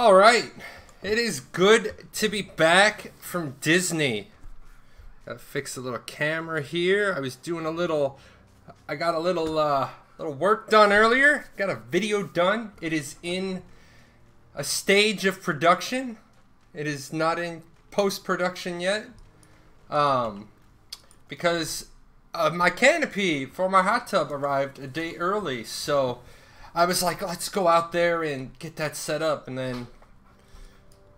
All right, it is good to be back from Disney. Gotta fix a little camera here. I was doing I got a little work done earlier. Got a video done. It is in a stage of production. It is not in post-production yet. Because my canopy for my hot tub arrived a day early, so I was like, let's go out there and get that set up. And then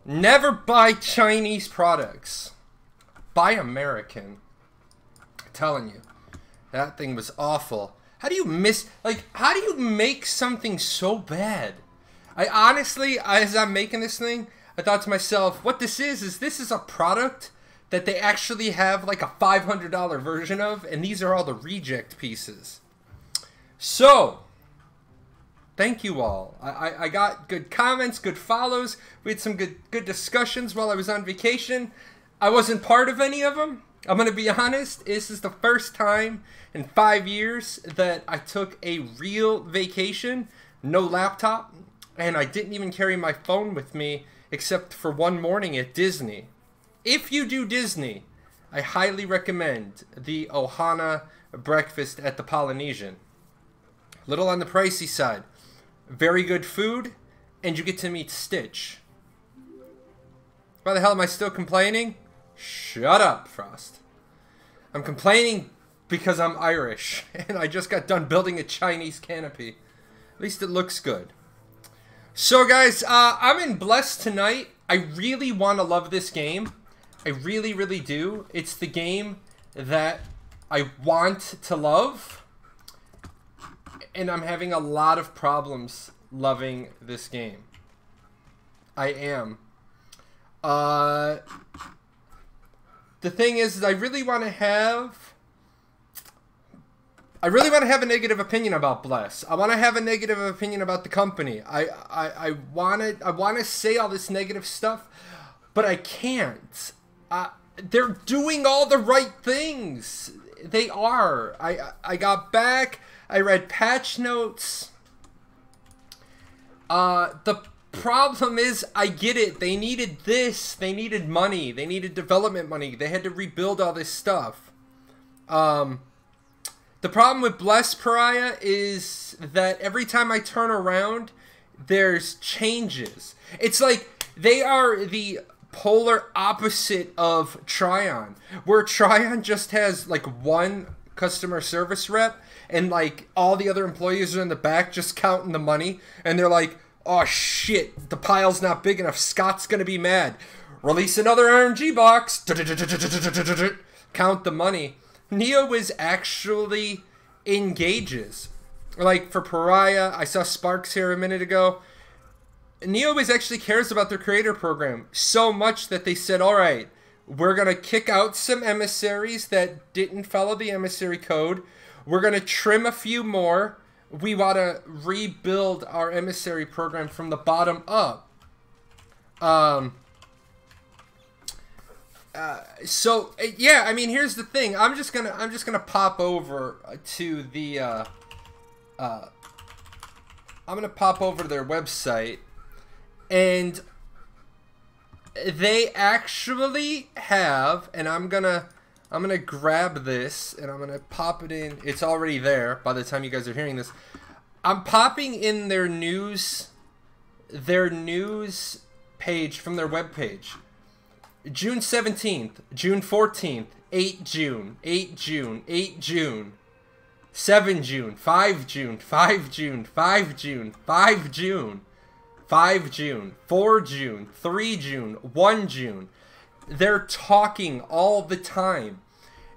never buy Chinese products, buy American. I'm telling you, that thing was awful. How do you make something so bad? I honestly, as I'm making this thing, I thought to myself, what this is a product that they actually have like a $500 version of, and these are all the reject pieces. So, thank you all. I got good comments, good follows. We had some good discussions while I was on vacation. I wasn't part of any of them. I'm going to be honest. This is the first time in 5 years that I took a real vacation. No laptop. And I didn't even carry my phone with me except for one morning at Disney. If you do Disney, I highly recommend the Ohana breakfast at the Polynesian. Little on the pricey side. Very good food, and you get to meet Stitch. Why the hell am I still complaining? Shut up, Frost. I'm complaining because I'm Irish, and I just got done building a Chinese canopy. At least it looks good. So guys, I'm in Blessed tonight. I really want to love this game. I really, really do. It's the game that I want to love. And I'm having a lot of problems loving this game. I am. The thing is I really want to have a negative opinion about Bless. I want to have a negative opinion about the company. I want to say all this negative stuff, but I can't. They're doing all the right things. They are. I got back. I read patch notes. The problem is, I get it. They needed this. They needed money. They needed development money. They had to rebuild all this stuff. The problem with Bless Pariah is that every time I turn around, there's changes. It's like they are the polar opposite of Tryon, where Tryon just has like one customer service rep and like all the other employees are in the back just counting the money, and they're like, oh shit, the pile's not big enough, Scott's gonna be mad, release another RNG box, count the money. Neo is actually engages. Like for Pariah, I saw Sparks here a minute ago. Neo actually cares about their creator program so much that they said, all right, we're going to kick out some emissaries that didn't follow the emissary code. We're going to trim a few more. We want to rebuild our emissary program from the bottom up. So yeah, I mean, here's the thing. I'm just gonna pop over to the I'm gonna pop over to their website, and they actually have, and I'm gonna grab this and I'm gonna pop it in. It's already there by the time you guys are hearing this. I'm popping in their news page from their webpage. June 17th, June 14th, 8 June, 8 June, 8 June, 7 June, 5 June, 5 June, 5 June, 5 June, 5 June, 4 June, 3 June, 1 June. They're talking all the time.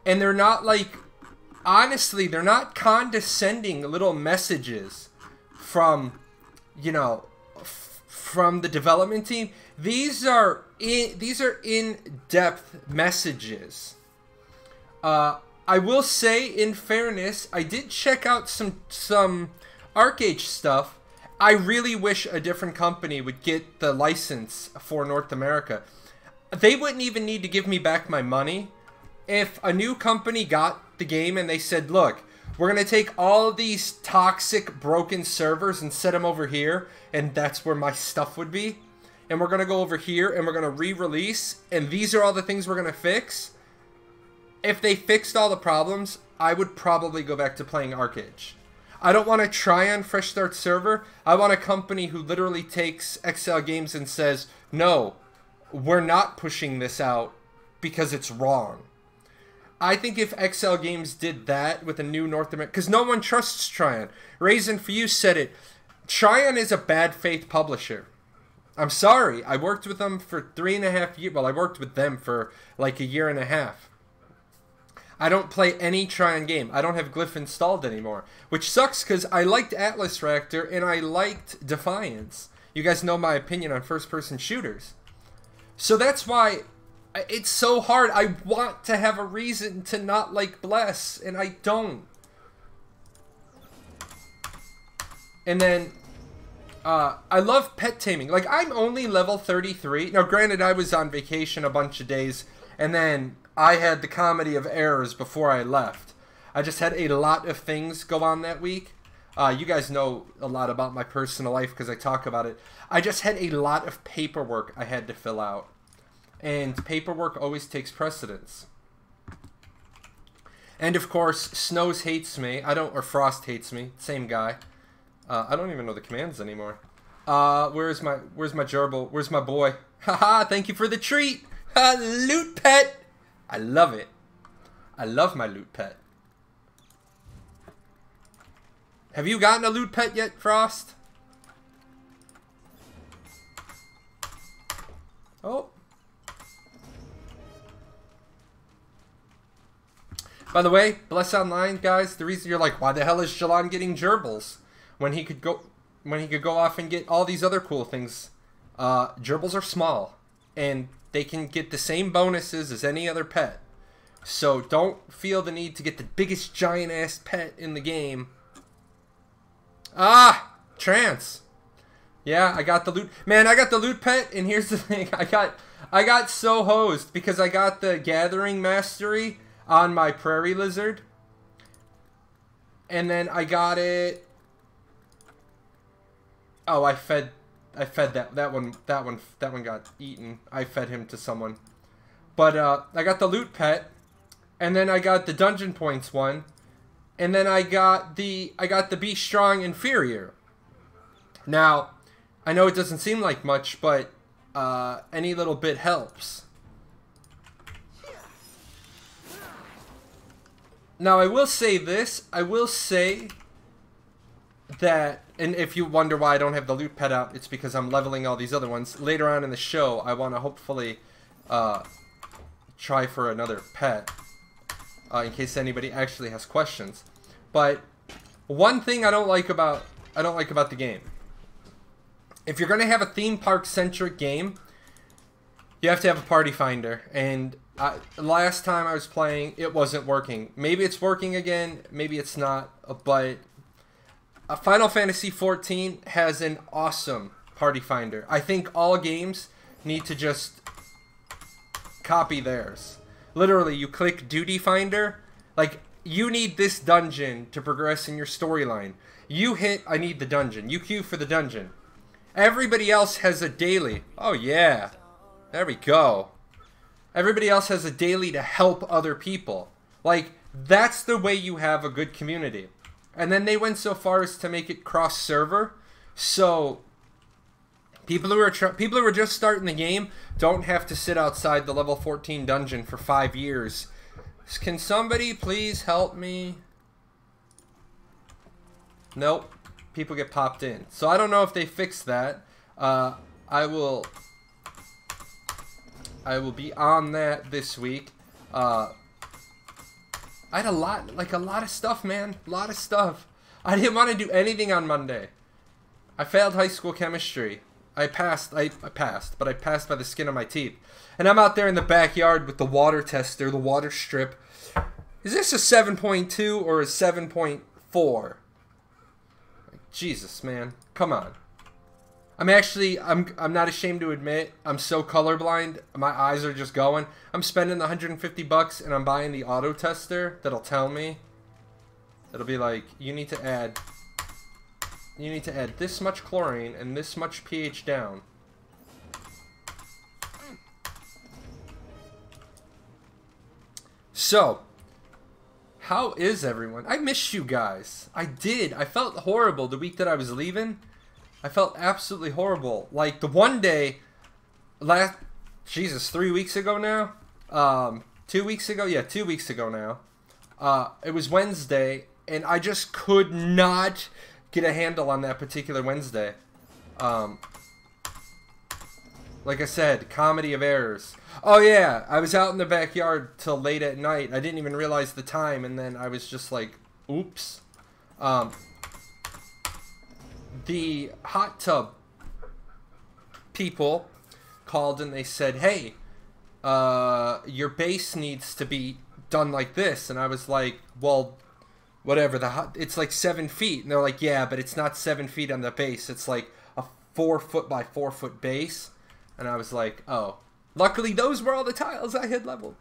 And they're not like, honestly, they're not condescending little messages from, you know, from the development team. These are in-depth messages. I will say, in fairness, I did check out some ArcH stuff. I really wish a different company would get the license for North America. They wouldn't even need to give me back my money. If a new company got the game and they said, look, we're going to take all of these toxic, broken servers and set them over here, and that's where my stuff would be. and we're going to go over here and we're going to re-release, and these are all the things we're going to fix, if they fixed all the problems, I would probably go back to playing ArcAge. I don't want to try on Fresh Start Server. I want a company who literally takes XL Games and says, no, we're not pushing this out because it's wrong. I think if XL Games did that with a new North American, because no one trusts Tryon. Raisin for You said it. Tryon is a bad faith publisher. I'm sorry. I worked with them for 3.5 years. Well, I worked with them for like a year and a half. I don't play any Tryon game. I don't have Glyph installed anymore, which sucks because I liked Atlas Reactor and I liked Defiance. You guys know my opinion on first-person shooters. So that's why it's so hard. I want to have a reason to not like Bless, and I don't. And then, I love pet taming. Like, I'm only level 33. Now, granted, I was on vacation a bunch of days, and then I had the comedy of errors before I left. I just had a lot of things go on that week. You guys know a lot about my personal life because I talk about it. I just had a lot of paperwork I had to fill out. And paperwork always takes precedence. And of course, Snows hates me. Or Frost hates me. Same guy. I don't even know the commands anymore. Where's my gerbil? Where's my boy? Haha, thank you for the treat. Loot pet. I love it. I love my loot pet. Have you gotten a loot pet yet, Frost? Oh. By the way, Bless Online, guys, the reason you're like, why the hell is Shalon getting gerbils when he could go off and get all these other cool things? Gerbils are small, and they can get the same bonuses as any other pet. So don't feel the need to get the biggest giant ass pet in the game. Ah, Trance. Yeah, I got the loot. Man, I got the loot pet, and here's the thing. I got so hosed because I got the Gathering Mastery on my Prairie Lizard. And then I got it. Oh, I fed that one got eaten. I fed him to someone. But I got the loot pet, and then I got the dungeon points one, and then I got the Be Strong Inferior. Now, I know it doesn't seem like much, but any little bit helps. Now, I will say this. I will say that, and if you wonder why I don't have the loot pet out, it's because I'm leveling all these other ones. Later on in the show, I want to hopefully try for another pet, in case anybody actually has questions. But one thing I don't like about the game, if you're gonna have a theme park centric game, you have to have a party finder. And last time I was playing, it wasn't working. Maybe it's working again, maybe it's not. But Final Fantasy XIV has an awesome party finder. I think all games need to just copy theirs. Literally, you click Duty Finder. Like, you need this dungeon to progress in your storyline. You hit, I need the dungeon. You queue for the dungeon. Everybody else has a daily. Oh, yeah. There we go. Everybody else has a daily to help other people. Like, that's the way you have a good community. And then they went so far as to make it cross-server. So people who are just starting the game don't have to sit outside the level 14 dungeon for 5 years. Can somebody please help me? Nope. People get popped in. So I don't know if they fixed that. I will be on that this week. I had a lot of stuff, man. A lot of stuff. I didn't want to do anything on Monday. I failed high school chemistry. I passed, but I passed by the skin of my teeth. And I'm out there in the backyard with the water tester, the water strip. Is this a 7.2 or a 7.4? Jesus, man. Come on. I'm not ashamed to admit, I'm so colorblind, my eyes are just going. I'm spending the $150 and I'm buying the auto tester that'll tell me. It'll be like, you need to add this much chlorine and this much pH down. So, how is everyone? I missed you guys. I did. I felt horrible the week that I was leaving. I felt absolutely horrible. Like, the one day, Jesus, 3 weeks ago now? 2 weeks ago? Yeah, 2 weeks ago now. It was Wednesday, and I just could not get a handle on that particular Wednesday. Like I said, comedy of errors. Oh yeah, I was out in the backyard till late at night. I didn't even realize the time, and then I was just like, oops. The hot tub people called and they said, hey, your base needs to be done like this. And I was like, well, whatever. It's like 7 feet. And they're like, yeah, but it's not 7 feet on the base. It's like a 4 foot by 4 foot base. And I was like, oh. Luckily, those were all the tiles I had leveled.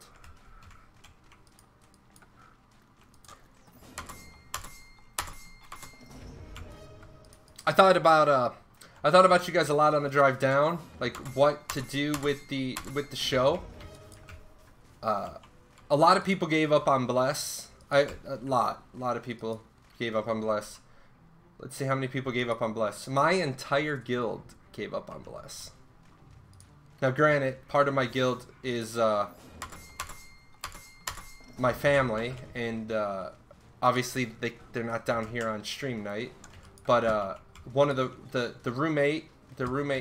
I thought about you guys a lot on the drive down, like what to do with the show. A lot of people gave up on Bless. A lot of people gave up on Bless. Let's see how many people gave up on Bless. My entire guild gave up on Bless. Now, granted, part of my guild is my family, and obviously they're not down here on stream night. But one of the roommate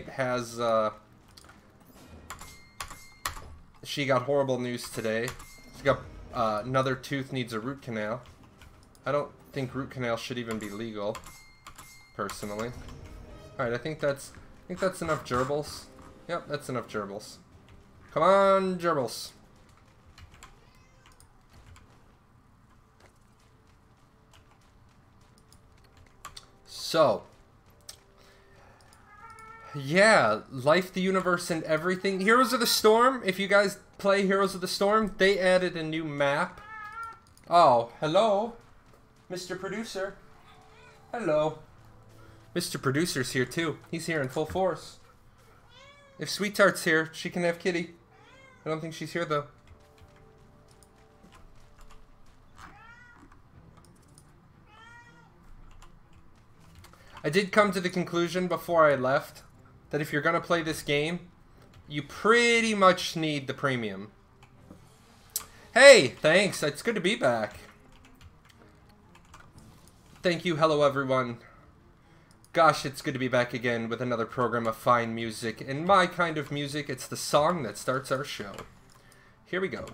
has she got horrible news today. She got another tooth needs a root canal. I don't think root canal should even be legal, personally. All right, I think that's enough gerbils. Yep, that's enough gerbils. Come on, gerbils. So, yeah, life, the universe, and everything. Heroes of the Storm, if you guys play Heroes of the Storm, they added a new map. Oh, hello, Mr. Producer. Hello. Mr. Producer's here, too. He's here in full force. If Sweetheart's here, she can have Kitty. I don't think she's here, though. I did come to the conclusion before I left that if you're going to play this game, you pretty much need the premium. Hey, thanks. It's good to be back. Thank you. Hello, everyone. Gosh, it's good to be back again with another program of fine music. And my kind of music, it's the song that starts our show. Here we go.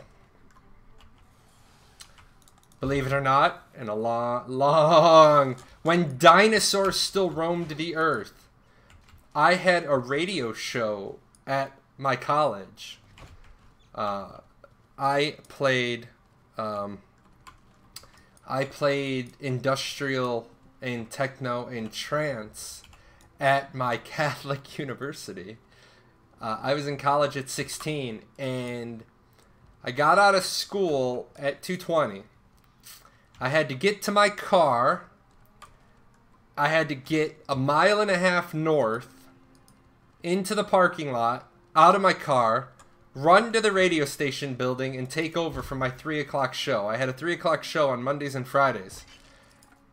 Believe it or not, in a long... When dinosaurs still roamed the earth, I had a radio show at my college. I played industrial and techno and trance at my Catholic university. I was in college at 16, and I got out of school at 2:20. I had to get to my car. I had to get 1.5 miles north into the parking lot, out of my car, run to the radio station building, and take over for my 3 o'clock show. I had a 3 o'clock show on Mondays and Fridays.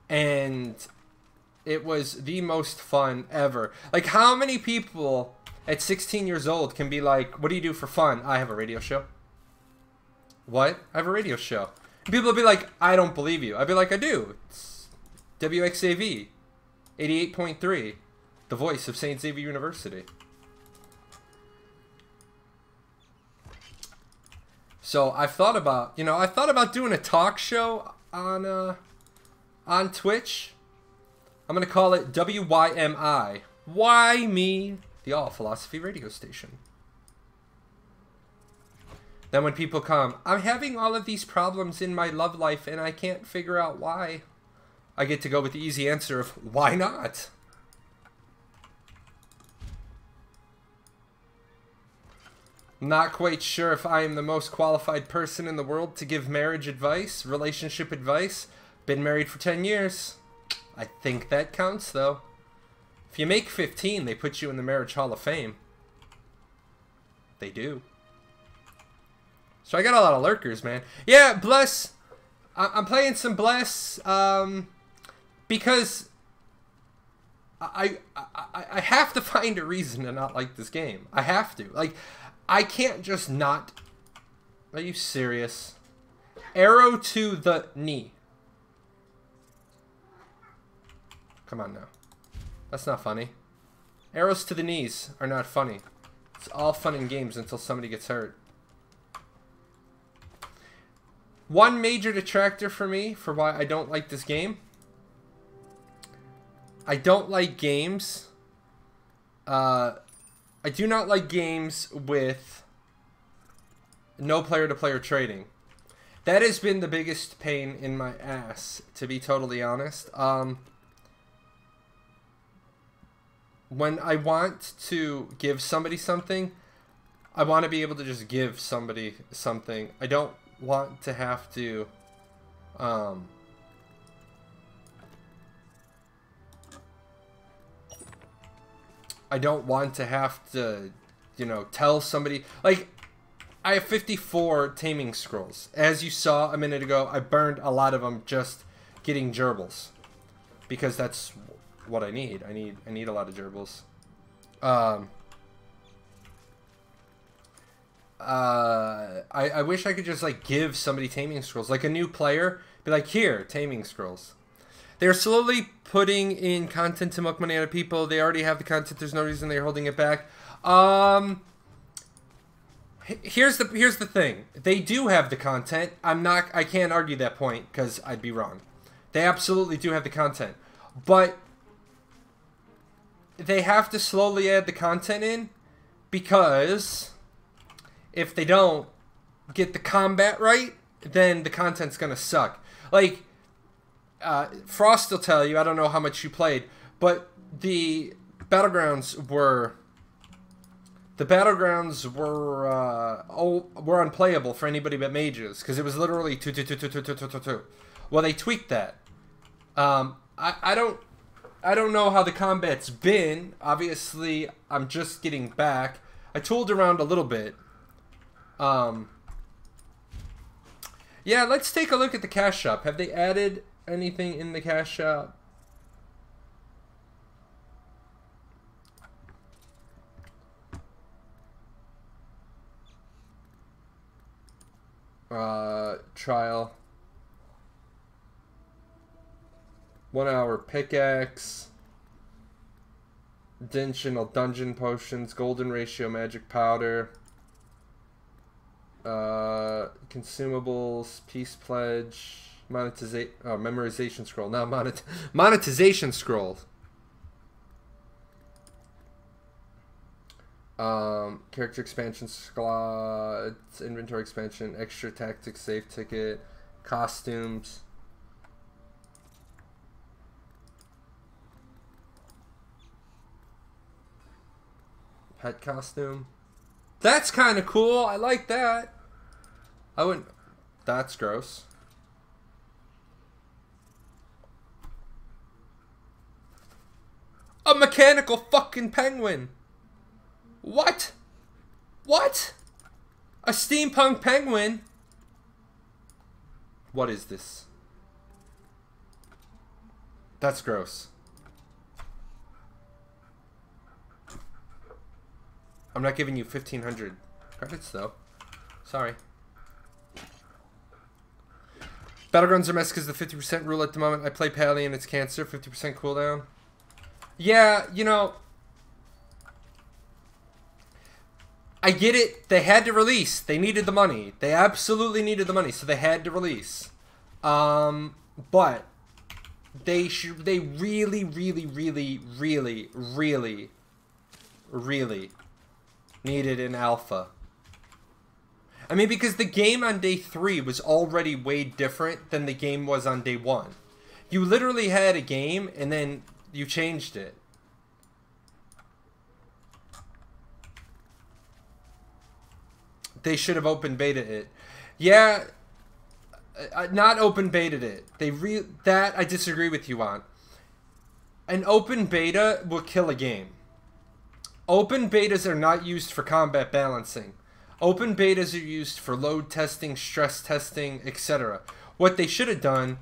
And it was the most fun ever. Like, how many people at 16 years old can be like, what do you do for fun? I have a radio show. What? I have a radio show. And people will be like, I don't believe you. I'd be like, I do. It's WXAV 88.3, the voice of St. Xavier University. So I've thought about, doing a talk show on Twitch. I'm going to call it WYMI. Why Me? The All Philosophy Radio Station. Then when people come, I'm having all of these problems in my love life and I can't figure out why. I get to go with the easy answer of, why not? Not quite sure if I am the most qualified person in the world to give marriage advice, relationship advice. Been married for 10 years. I think that counts, though. If you make 15, they put you in the Marriage Hall of Fame. They do. So I got a lot of lurkers, man. Yeah, Bless. I'm playing some Bless because I have to find a reason to not like this game. I have to. Like, I can't just not. Are you serious? Arrow to the knee. Come on now. That's not funny. Arrows to the knees are not funny. It's all fun and games until somebody gets hurt. One major detractor for me for why I don't like this game. I don't like games. I do not like games with no player-to-player trading. That has been the biggest pain in my ass, to be totally honest. When I want to give somebody something, I want to be able to just give somebody something. I don't want to have to you know, tell somebody. Like, I have 54 taming scrolls. As you saw a minute ago, I burned a lot of them just getting gerbils, because that's what I need. I need a lot of gerbils. I wish I could just like give somebody taming scrolls, like a new player, be like, here, taming scrolls. They're slowly putting in content to milk money out of people. They already have the content. There's no reason they're holding it back. Here's the thing. They do have the content. I can't argue that point because I'd be wrong. They absolutely do have the content, but they have to slowly add the content in, because if they don't get the combat right, then the content's gonna suck. Like, Frost will tell you, I don't know how much you played, but the battlegrounds were unplayable for anybody but mages, because it was literally 2 2 2 2 2 2 2 2 2. Well, they tweaked that. I don't know how the combat's been. Obviously, I'm just getting back. I tooled around a little bit. Yeah, let's take a look at the cash shop. Have they added anything in the cash shop? Trial. 1 hour pickaxe. Additional dungeon potions. Golden ratio magic powder. Consumables. Peace pledge. Memorization scroll. Not monetization scroll. Character expansion slots, inventory expansion, extra tactics, save ticket, costumes. Pet costume. That's kind of cool. I like that. I wouldn't. That's gross. A mechanical fucking penguin. What? What? A steampunk penguin? What is this? That's gross. I'm not giving you 1,500 credits, though. Sorry. Battlegrounds are messed because the 50% rule at the moment. I play Pally and it's cancer. 50% cooldown. Yeah, you know... I get it. They had to release. They needed the money. They absolutely needed the money, so they had to release. But they really needed an alpha. I mean, because the game on day 3 was already way different than the game was on day 1. You literally had a game and then you changed it. They should have open beta it. Yeah, not open beta it. That I disagree with you on. An open beta will kill a game. Open betas are not used for combat balancing. Open betas are used for load testing, stress testing, etc. What they should have done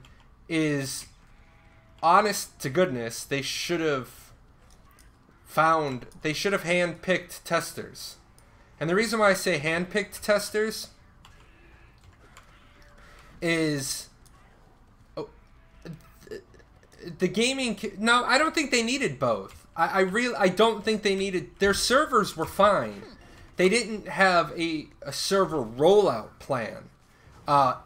is, honest to goodness, they should have hand-picked testers. And the reason why I say hand-picked testers is the gaming. No, I don't think they needed both. I don't think they needed. Their servers were fine. They didn't have a server rollout plan.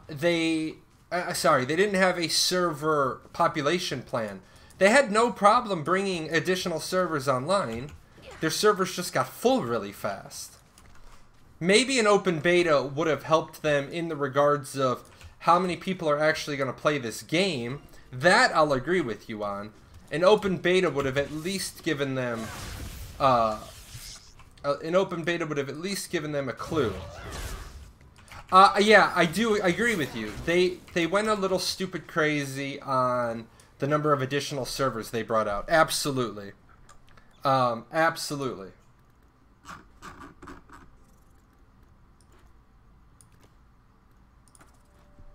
They didn't have a server population plan. They had no problem bringing additional servers online. Their servers just got full really fast. Maybe an open beta would have helped them in the regards of how many people are actually going to play this game. That I'll agree with you on. An open beta would have at least given them a clue. Yeah, I agree with you. They went a little stupid crazy on the number of additional servers they brought out. Absolutely. Absolutely.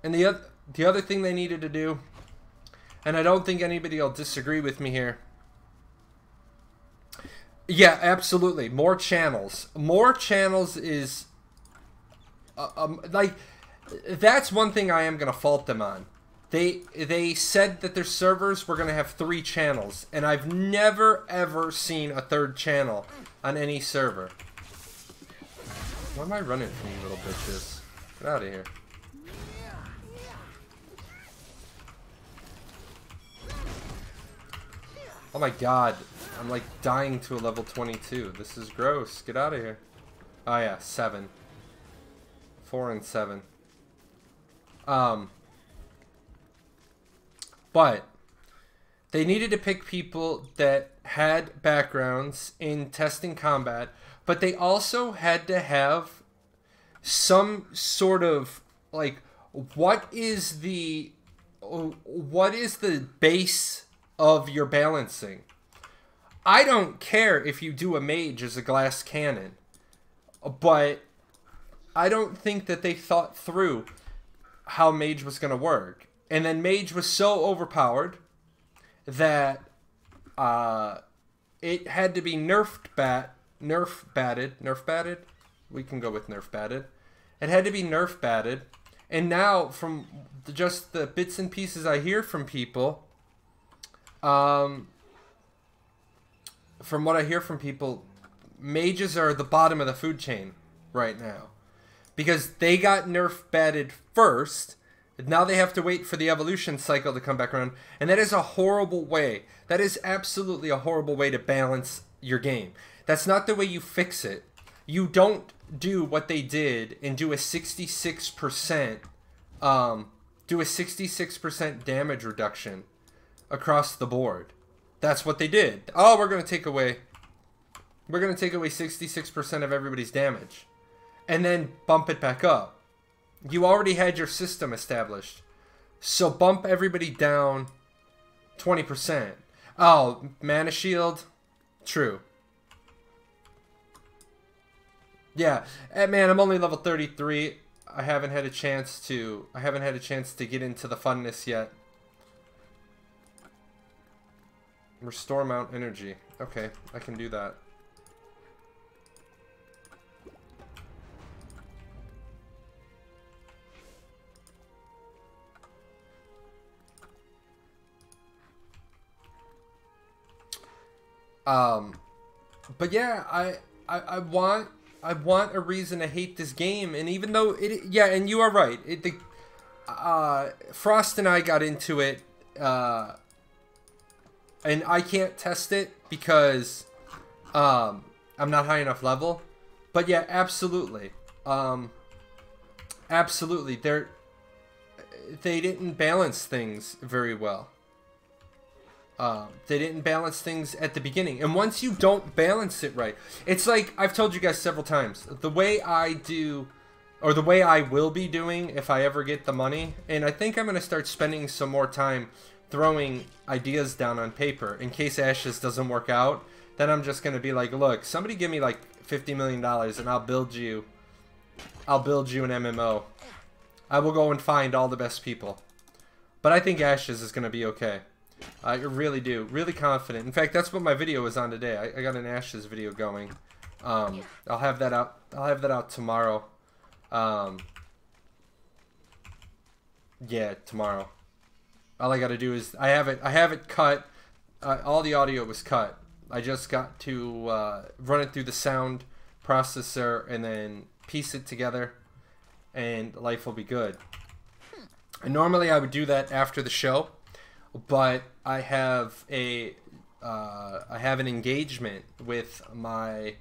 And the other thing they needed to do, and I don't think anybody will disagree with me here. Yeah, absolutely. More channels. More channels is like, that's one thing I am going to fault them on. They said that their servers were going to have 3 channels, and I've never ever seen a 3rd channel on any server. Why am I running from you little bitches? Get out of here. Oh my god, I'm like dying to a level 22. This is gross. Get out of here. Oh yeah, 7. 4 and 7. But they needed to pick people that had backgrounds in testing combat, but they also had to have some sort of, like, what is the base of your balancing? I don't care if you do a mage as a glass cannon, but I don't think that they thought through how mage was going to work. And then mage was so overpowered that it had to be nerf batted. We can go with nerf batted. It had to be nerf batted. And now, from just the bits and pieces I hear from people, from what I hear from people, mages are the bottom of the food chain right now. Because they got nerf batted first. Now they have to wait for the evolution cycle to come back around. And that is a horrible way. That is absolutely a horrible way to balance your game. That's not the way you fix it. You don't do what they did and do a 66% damage reduction across the board. That's what they did. Oh, we're going to take away 66% of everybody's damage and then bump it back up. You already had your system established, so bump everybody down 20%. Oh, mana shield, true. Yeah, man, I'm only level 33. I haven't had a chance to get into the funness yet. Restore mount energy. Okay, I can do that. But yeah, I want a reason to hate this game, and even though yeah, and you are right. Frost and I got into it, and I can't test it because I'm not high enough level. But yeah, absolutely, absolutely, they didn't balance things very well. They didn't balance things at the beginning. And once you don't balance it right, it's like I've told you guys several times, the way I do, or the way I will be doing if I ever get the money, and I think I'm going to start spending some more time throwing ideas down on paper in case Ashes doesn't work out. Then I'm just going to be like, look, somebody give me like $50 million and I'll build you I'll build you an MMO. I will go and find all the best people. But I think Ashes is going to be okay. I really do. Really confident. In fact, that's what my video was on today. I got an Ashes video going. I'll have that out. I'll have that out tomorrow. Yeah, tomorrow. All I got to do is I have it cut. All the audio was cut. I just got to run it through the sound processor and then piece it together, and life will be good. And normally I would do that after the show, but I have an engagement with my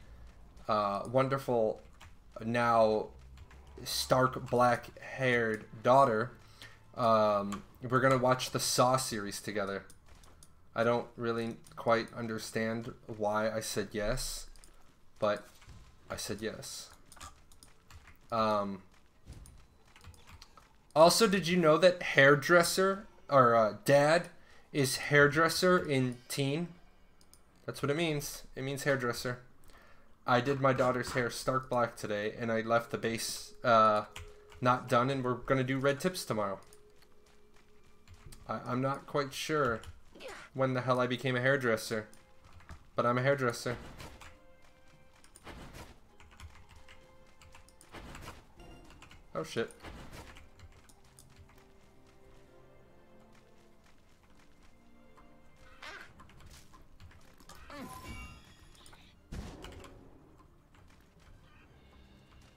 wonderful, now stark black-haired daughter. We're gonna watch the Saw series together. I don't really quite understand why I said yes, but I said yes. Also, did you know that hairdresser, or dad, is hairdresser in teen? That's what it means. It means hairdresser. I did my daughter's hair stark black today, and I left the base not done, and we're going to do red tips tomorrow. I'm not quite sure when the hell I became a hairdresser, but I'm a hairdresser. Oh shit.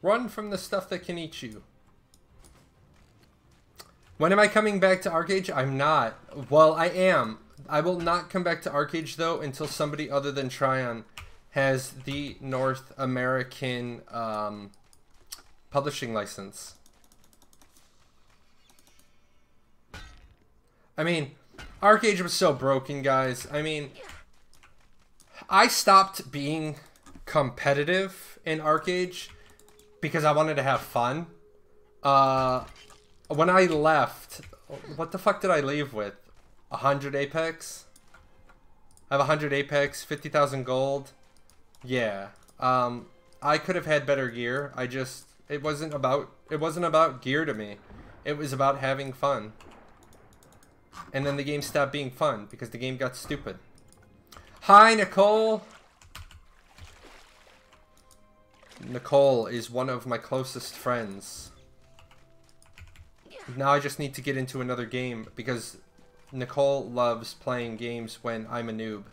Run from the stuff that can eat you. When am I coming back to Arcade? I'm not. Well, I am. I will not come back to Arcade though until somebody other than Tryon has the North American publishing license. I mean, Arcade was so broken, guys. I mean, I stopped being competitive in Arcade because I wanted to have fun. When I left, what the fuck did I leave with? 100 Apex? I have 100 Apex, 50,000 gold. Yeah. I could have had better gear. It wasn't about gear to me. It was about having fun. And then the game stopped being fun because the game got stupid. Hi, Nicole. Nicole is one of my closest friends. Now I just need to get into another game because Nicole loves playing games when I'm a noob.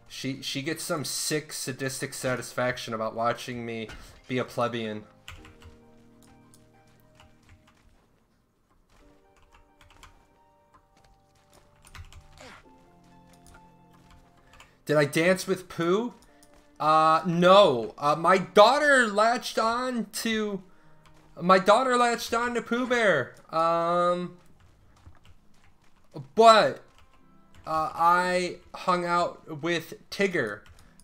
She gets some sick sadistic satisfaction about watching me be a plebeian. Did I dance with Pooh? No. My daughter latched on to Pooh Bear. But I hung out with Tigger.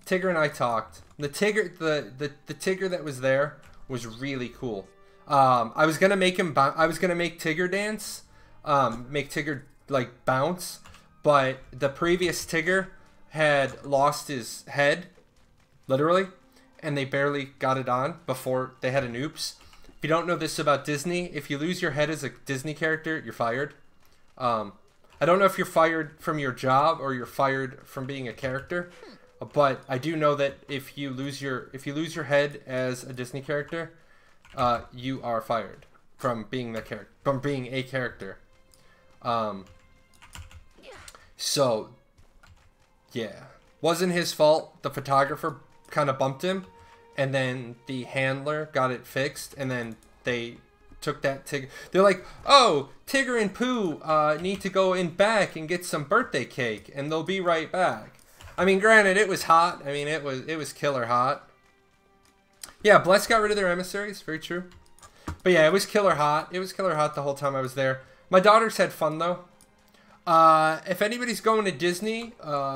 Tigger and I talked. The Tigger that was there was really cool. I was gonna make Tigger dance, make Tigger like bounce, but the previous Tigger had lost his head, literally, and they barely got it on before they had an oops. If you don't know this about Disney, if you lose your head as a Disney character, you're fired. I don't know if you're fired from your job or you're fired from being a character, but I do know that if you lose your head as a Disney character, you are fired from being a character. So yeah, wasn't his fault. The photographer kind of bumped him, and then the handler got it fixed, and then they took that Tigger. They're like, oh, Tigger and Pooh need to go in back and get some birthday cake, and they'll be right back. I mean, granted, it was hot. I mean, it was killer hot. Yeah, Bless got rid of their emissaries. Very true. But yeah, it was killer hot. It was killer hot the whole time I was there. My daughters had fun, though. If anybody's going to Disney,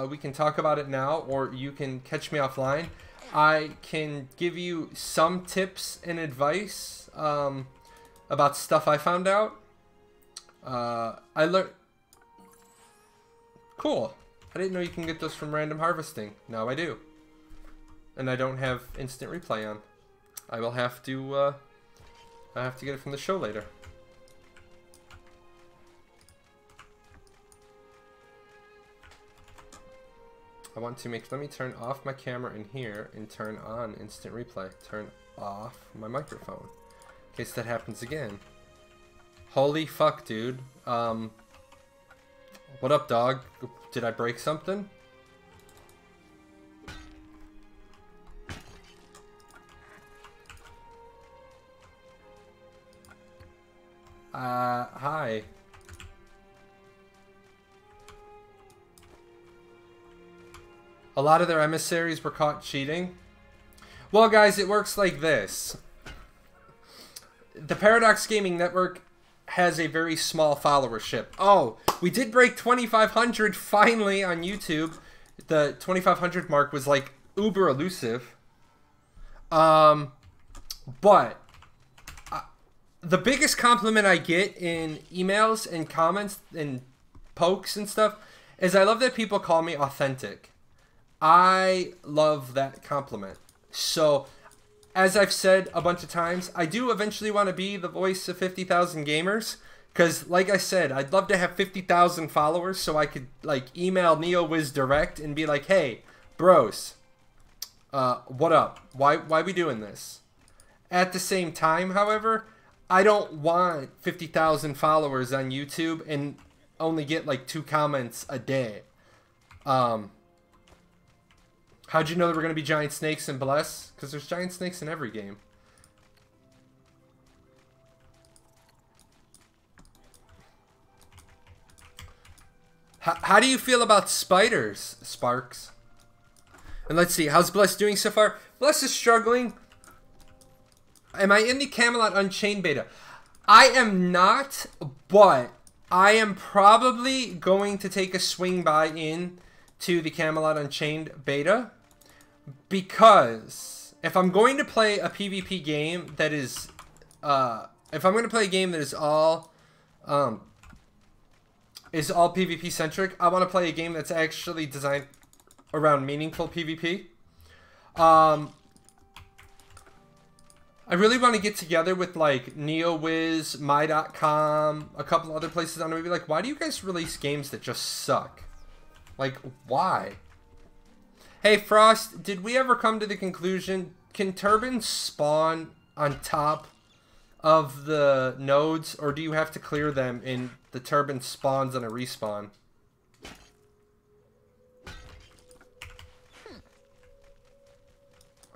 we can talk about it now, or you can catch me offline. I can give you some tips and advice about stuff I found out. I learned... Cool. I didn't know you can get those from random harvesting. Now I do. And I don't have instant replay on. I will have to I have to get it from the show later. I want to make, let me turn off my camera in here and turn on instant replay. Turn off my microphone. In case that happens again. Holy fuck, dude. What up, dog? Did I break something? Hi. A lot of their emissaries were caught cheating. Well, guys, it works like this. The Paradox Gaming Network has a very small followership. Oh, we did break 2,500 finally on YouTube. The 2,500 mark was like uber elusive. But the biggest compliment I get in emails and comments and pokes and stuff is I love that people call me authentic. I love that compliment. So, as I've said a bunch of times, I do eventually want to be the voice of 50,000 gamers. Because, like I said, I'd love to have 50,000 followers so I could, like, email NeoWiz direct and be like, hey, bros, what up? Why we doing this? At the same time, however, I don't want 50,000 followers on YouTube and only get, like, 2 comments a day. How'd you know there were going to be giant snakes in Bless? Because there's giant snakes in every game. How do you feel about spiders, Sparks? And let's see, how's Bless doing so far? Bless is struggling. Am I in the Camelot Unchained beta? I am not, but I am probably going to take a swing by in to the Camelot Unchained beta, because if I'm going to play a PvP game that is, if I'm going to play a game that is all PvP centric, I want to play a game that's actually designed around meaningful PvP. I really want to get together with like NeoWiz, My.com, a couple other places on maybe like, why do you guys release games that just suck? Like, why? Hey, Frost, did we ever come to the conclusion, can turbines spawn on top of the nodes, or do you have to clear them and the turbine spawns on a respawn?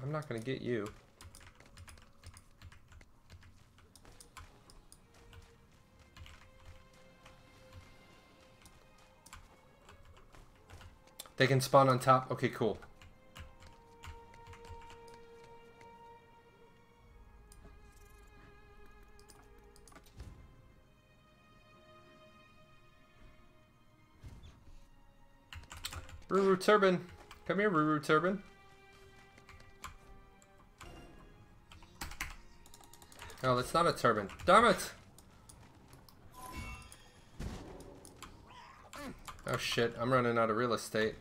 I'm not going to get you. They can spawn on top? Okay, cool. Ruru Turbine. Come here, Ruru Turbine. Oh, that's not a turbine. Damn it! Oh shit, I'm running out of real estate.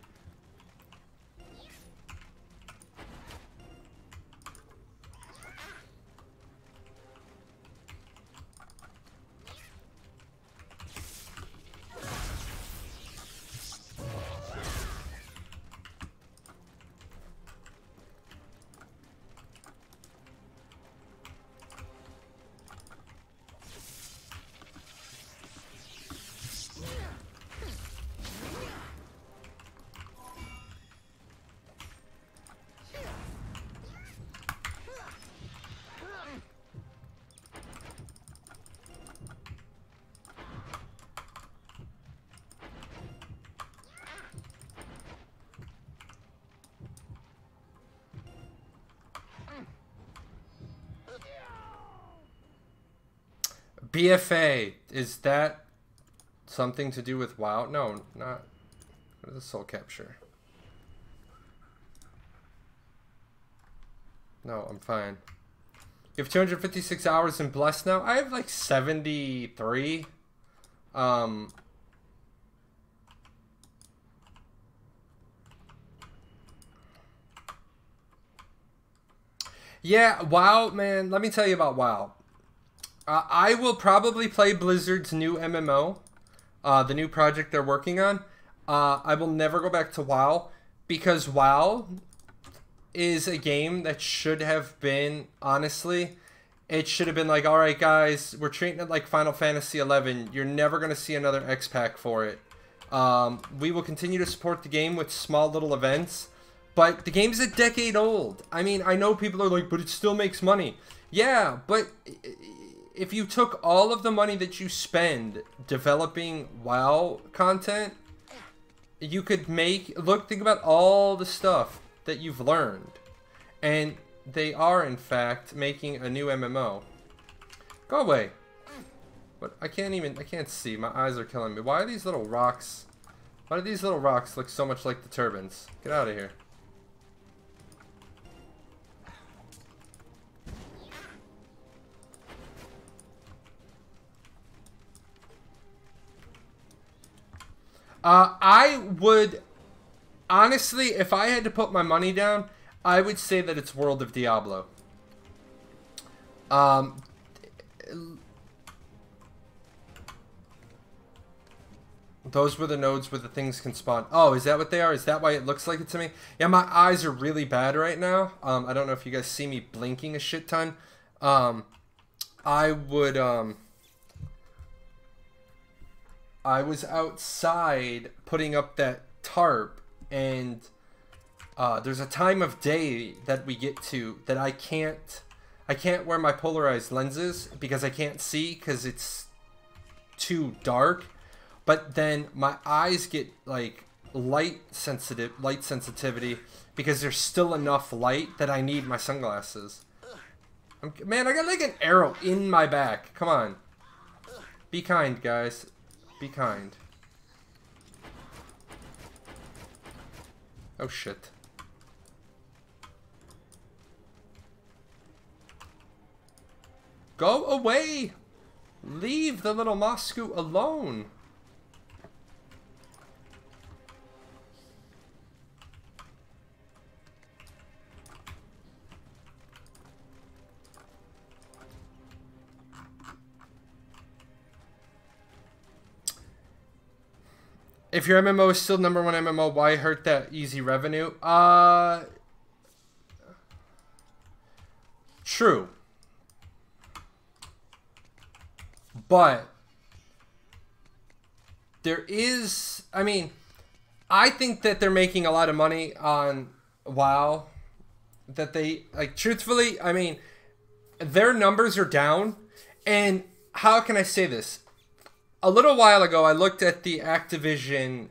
BFA, is that something to do with WoW? No, not. What is the soul capture? No, I'm fine. You have 256 hours in Bless now? I have like 73. Yeah, WoW, man, let me tell you about WoW. I will probably play Blizzard's new MMO, the new project they're working on. I will never go back to WoW, because WoW is a game that should have been, honestly, it should have been like, all right, guys, we're treating it like Final Fantasy XI. You're never going to see another X-Pack for it. We will continue to support the game with small little events, but the game's a decade old. I mean, I know people are like, but it still makes money. Yeah, but if you took all of the money that you spend developing WoW content, you could make, think about all the stuff that you've learned. And they are, in fact, making a new MMO. Go away. But I can't see. My eyes are killing me. Why are these little rocks? Why do these little rocks look so much like the turbines? Get out of here. I would, honestly, if I had to put my money down, I would say that it's World of Diablo. Those were the nodes where the things can spawn. Oh, is that what they are? Is that why it looks like it to me? Yeah, my eyes are really bad right now. I don't know if you guys see me blinking a shit ton. I was outside putting up that tarp, and there's a time of day that we get to that I can't wear my polarized lenses because I can't see because it's too dark. But then my eyes get like light sensitivity because there's still enough light that I need my sunglasses. Man, I got like an arrow in my back. Come on. Be kind, guys. Be kind. Oh shit. Go away! Leave the little Moscow alone! If your MMO is still #1 MMO, why hurt that easy revenue? True. But there is, I mean, I think that they're making a lot of money on WoW. That they, like, truthfully, I mean, their numbers are down. And how can I say this? A little while ago, I looked at the Activision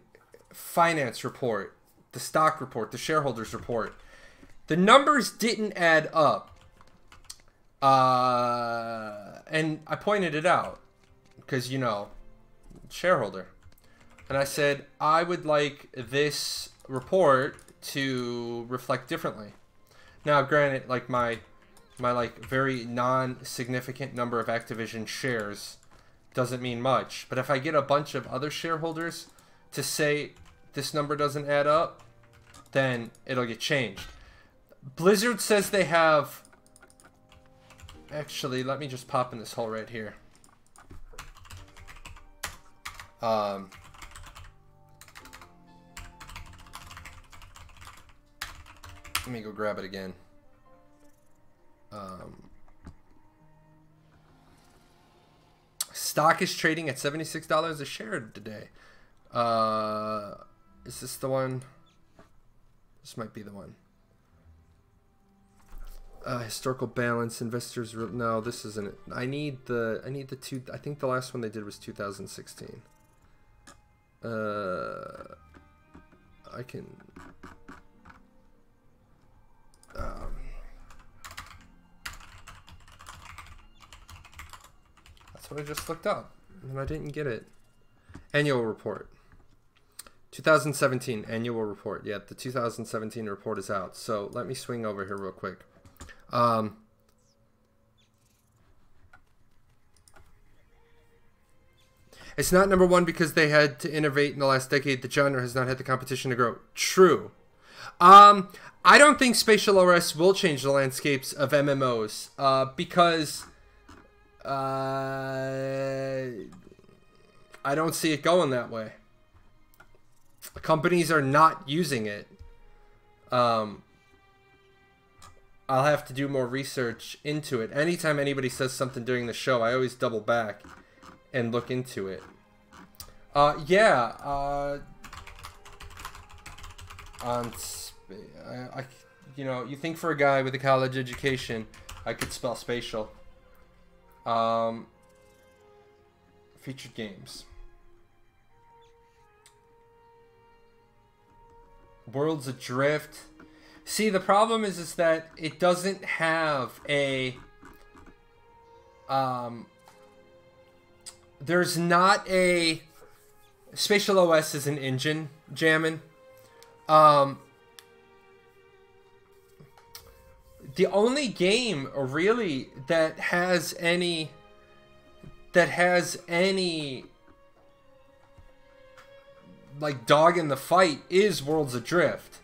finance report, the stock report, the shareholders report. The numbers didn't add up. And I pointed it out because, you know, shareholder. And I said, I would like this report to reflect differently. Now, granted, like my like very non-significant number of Activision shares doesn't mean much, but if I get a bunch of other shareholders to say this number doesn't add up, then it'll get changed. Blizzard says they have, actually, let me just pop in this hole right here. Let me go grab it again. Stock is trading at $76 a share today. Is this the one? This might be the one. Historical balance, investors. No, this isn't it. I need the two. I think the last one they did was 2016. I can. That's what I just looked up, and I didn't get it. Annual report. 2017 annual report. Yeah, the 2017 report is out. So let me swing over here real quick. It's not #1 because they had to innovate in the last decade. The genre has not had the competition to grow. True. I don't think Spatial OS will change the landscapes of MMOs because I don't see it going that way. Companies are not using it. I'll have to do more research into it. Anytime anybody says something during the show, I always double back and look into it. You know, you think for a guy with a college education, I could spell spatial. Featured games. Worlds Adrift. See, the problem is that it doesn't have a... there's not a... Spatial OS is an engine jamming. The only game really that has any like dog in the fight is Worlds Adrift.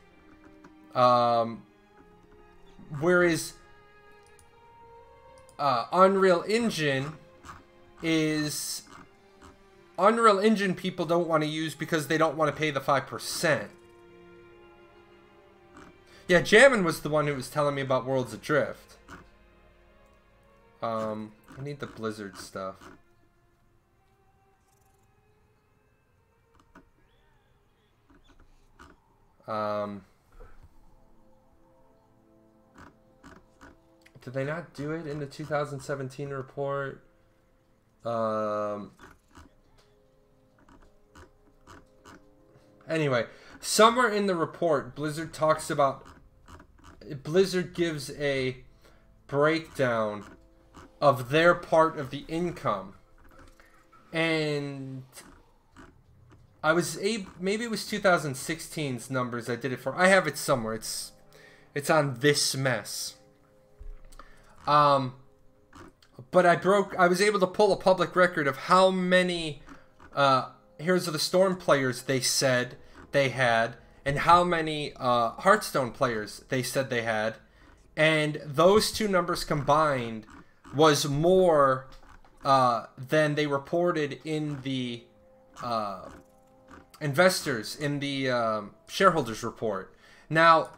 Whereas Unreal Engine people don't want to use because they don't want to pay the 5%. Yeah, Jammin was the one who was telling me about Worlds Adrift. I need the Blizzard stuff. Did they not do it in the 2017 report? Anyway, somewhere in the report, Blizzard talks about... Blizzard gives a breakdown of their part of the income. And... maybe it was 2016's numbers I did it for. I have it somewhere. It's on This Mess. But I was able to pull a public record of how many Heroes of the Storm players they said they had, and how many Hearthstone players they said they had, and those two numbers combined was more than they reported in the investors, in the shareholders report. Now,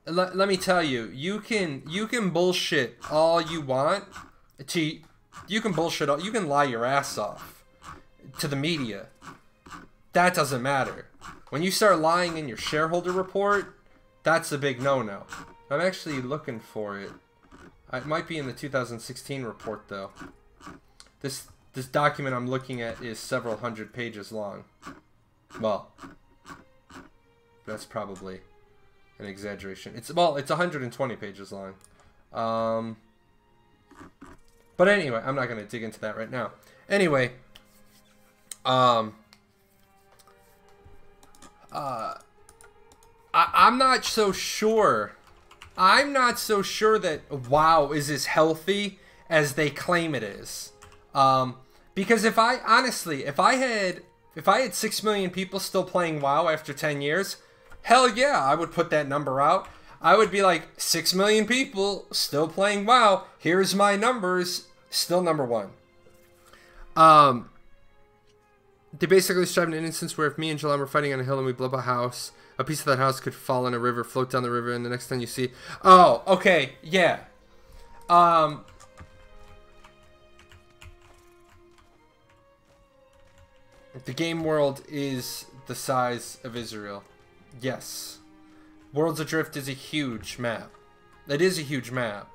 let me tell you, you can bullshit all you want. You can lie your ass off to the media. That doesn't matter. When you start lying in your shareholder report, that's a big no-no. I'm actually looking for it. It might be in the 2016 report, though. This document I'm looking at is several hundred pages long. Well, that's probably an exaggeration. It's 120 pages long. But anyway, I'm not going to dig into that right now. Anyway, I'm not so sure. I'm not so sure that WoW is as healthy as they claim it is. Because if I had 6 million people still playing WoW after 10 years, hell yeah, I would put that number out. I would be like, 6 million people still playing WoW. Here's my numbers. Still number one. They basically described an instance where if me and Jalal were fighting on a hill and we blew up a house, a piece of that house could fall in a river, float down the river, and the next time you see... Oh, okay, yeah. The game world is the size of Israel. Yes. Worlds Adrift is a huge map. It is a huge map.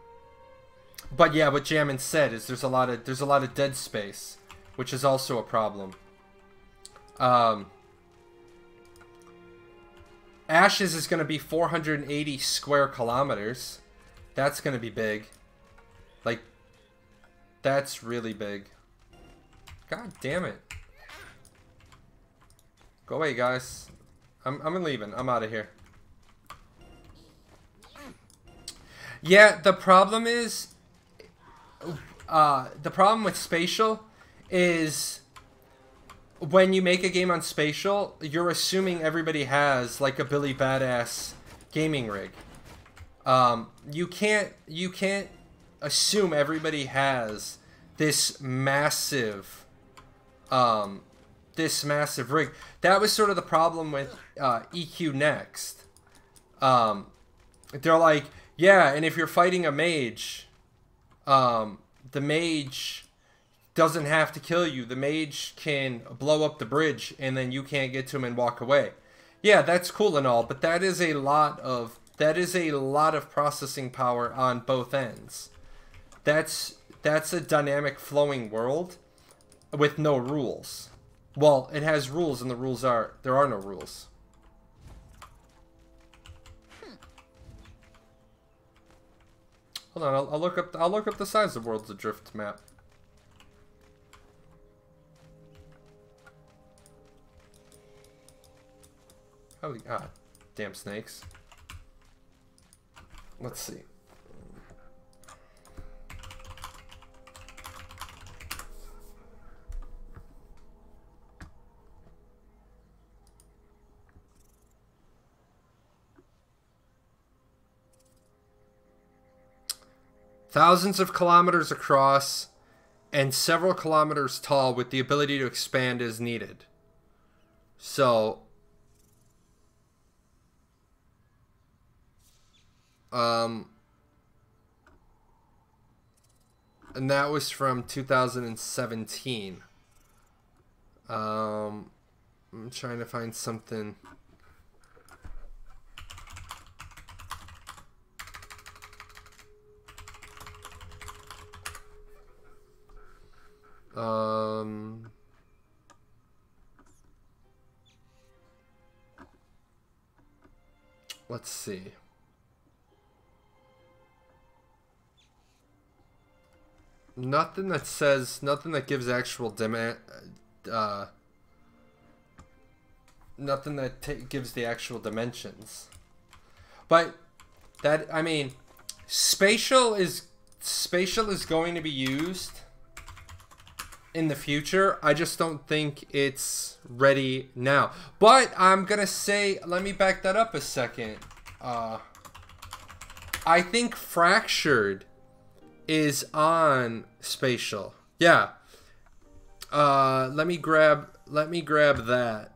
But yeah, what Jammin said is there's a lot of dead space, which is also a problem. Ashes is going to be 480 square kilometers. That's going to be big. Like, that's really big. God damn it. Go away, guys. I'm leaving. I'm out of here. Yeah, the problem is... the problem with Spatial is... when you make a game on Spatial, you're assuming everybody has, like, a Billy Badass gaming rig. You can't assume everybody has this massive rig. That was sort of the problem with EQ Next. They're like, yeah, and if you're fighting a mage, the mage doesn't have to kill you. The mage can blow up the bridge, and then you can't get to him and walk away. Yeah, that's cool and all, but that is a lot of processing power on both ends. That's a dynamic flowing world with no rules. Well, it has rules, and the rules are there are no rules. Hold on, I'll look up the size of Worlds Adrift map. Oh, God. Damn snakes. Let's see. Thousands of kilometers across and several kilometers tall with the ability to expand as needed. So... and that was from 2017. I'm trying to find something. Let's see. Nothing that gives actual nothing that gives the actual dimensions. But that, I mean, spatial is going to be used in the future. I just don't think it's ready now. But I'm gonna say, let me back that up a second. I think Fractured is on spatial. Yeah. Let me grab that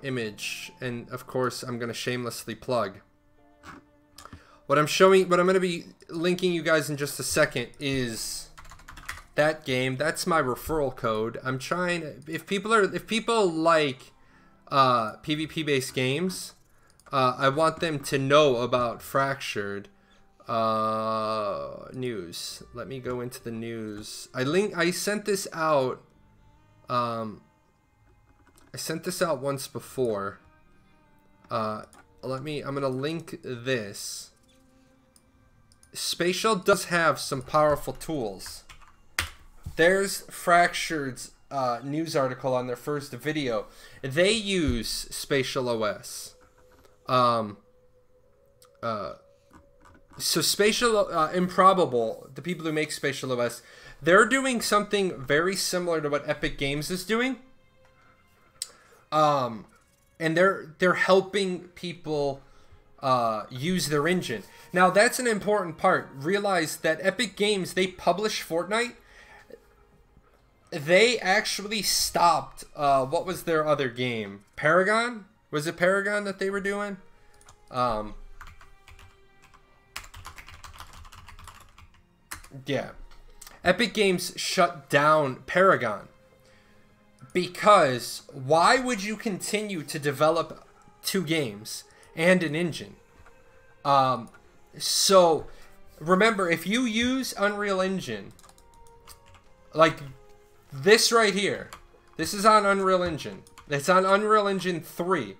image, and of course I'm gonna shamelessly plug. What I'm gonna be linking you guys in just a second is that game. That's my referral code. I'm trying, if people like PvP based games, I want them to know about Fractured. News. Let me go into the news. I sent this out. I sent this out once before. I'm gonna link this. Spatial does have some powerful tools. There's Fractured's news article on their first video. They use Spatial OS. So Spatial, Improbable, the people who make Spatial OS, they're doing something very similar to what Epic Games is doing. And they're helping people use their engine. Now that's an important part. Realize that Epic Games, they publish Fortnite. They actually stopped, what was their other game? Paragon? Was it Paragon that they were doing? Yeah. Epic Games shut down Paragon. Because why would you continue to develop two games and an engine? So remember, if you use Unreal Engine, like this right here, this is on Unreal Engine. It's on Unreal Engine 3.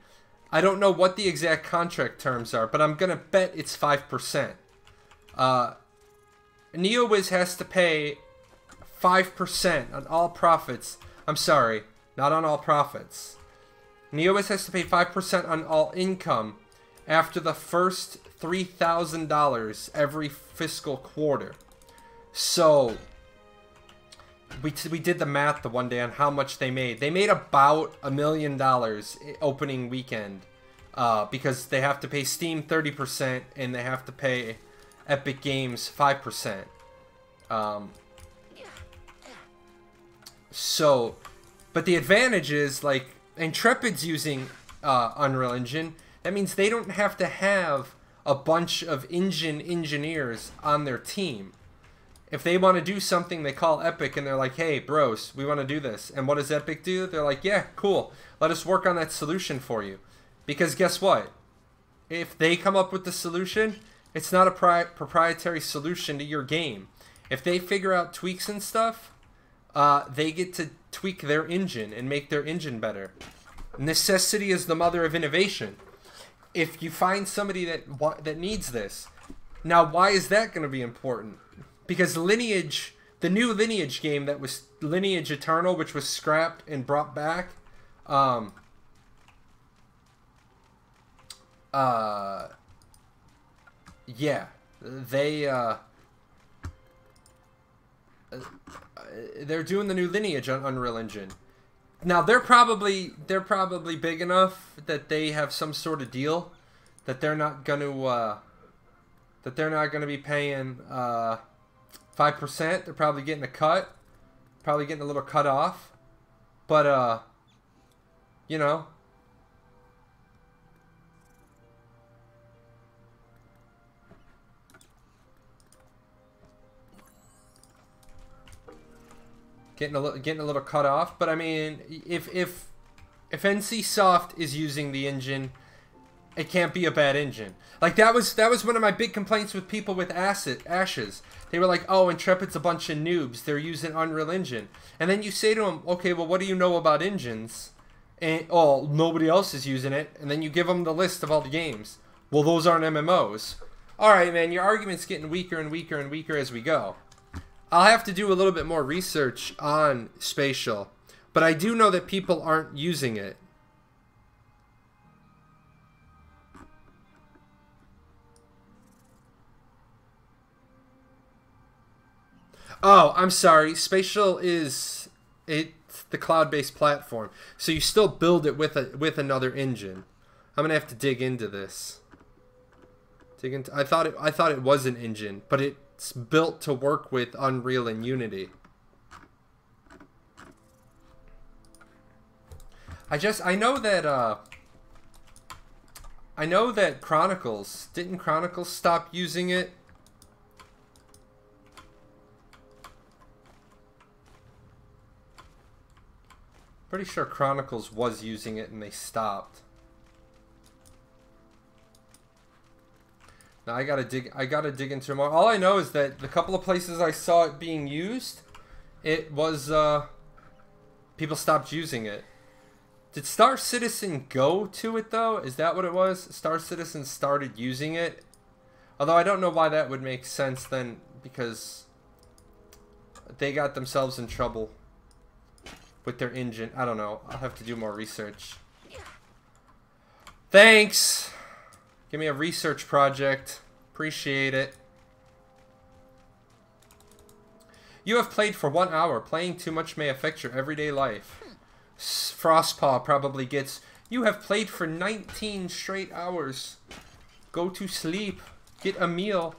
I don't know what the exact contract terms are, but I'm gonna bet it's 5%. NeoWiz has to pay 5% on all profits. I'm sorry, not on all profits. NeoWiz has to pay 5% on all income after the first $3,000 every fiscal quarter. So we did the math the one day on how much they made. They made about $1 million opening weekend because they have to pay Steam 30% and they have to pay Epic Games 5%. So, but the advantage is, like, Intrepid's using Unreal Engine. That means they don't have to have a bunch of engine engineers on their team. If they want to do something, they call Epic and they're like, hey, bros, we want to do this. And what does Epic do? They're like, yeah, cool. Let us work on that solution for you. Because guess what? If they come up with the solution, it's not a proprietary solution to your game. If they figure out tweaks and stuff, they get to tweak their engine and make their engine better. Necessity is the mother of innovation. If you find somebody that needs this, now why is that going to be important? Because Lineage, the new Lineage game that was Lineage Eternal, which was scrapped and brought back, yeah, they're doing the new Lineage on Unreal Engine. Now they're probably big enough that they have some sort of deal that they're not gonna be paying 5%. They're probably getting a cut, probably getting a little cut off, but you know. Getting a little cut off, but I mean, if NCSoft is using the engine, it can't be a bad engine. Like that was one of my big complaints with people with Ashes. They were like, "Oh, Intrepid's a bunch of noobs. They're using Unreal Engine." And then you say to them, "Okay, well, what do you know about engines?" And oh, nobody else is using it. And then you give them the list of all the games. Well, those aren't MMOs. All right, man, your argument's getting weaker and weaker and weaker as we go. I'll have to do a little bit more research on Spatial, but I do know that people aren't using it. Oh, I'm sorry. Spatial it's the cloud-based platform, so you still build it with another engine. I'm gonna have to dig into this. I thought it was an engine, but it's built to work with Unreal and Unity. I know that Chronicles, didn't Chronicles stop using it? Pretty sure Chronicles was using it and they stopped. Now I gotta dig into more. All I know is that the couple of places I saw it being used, it was people stopped using it. Did Star Citizen go to it though? Is that what it was? Star Citizen started using it. Although I don't know why that would make sense then, because they got themselves in trouble with their engine. I don't know. I'll have to do more research. Thanks. Give me a research project. Appreciate it. You have played for 1 hour. Playing too much may affect your everyday life. Frostpaw probably gets, you have played for 19 straight hours. Go to sleep. Get a meal.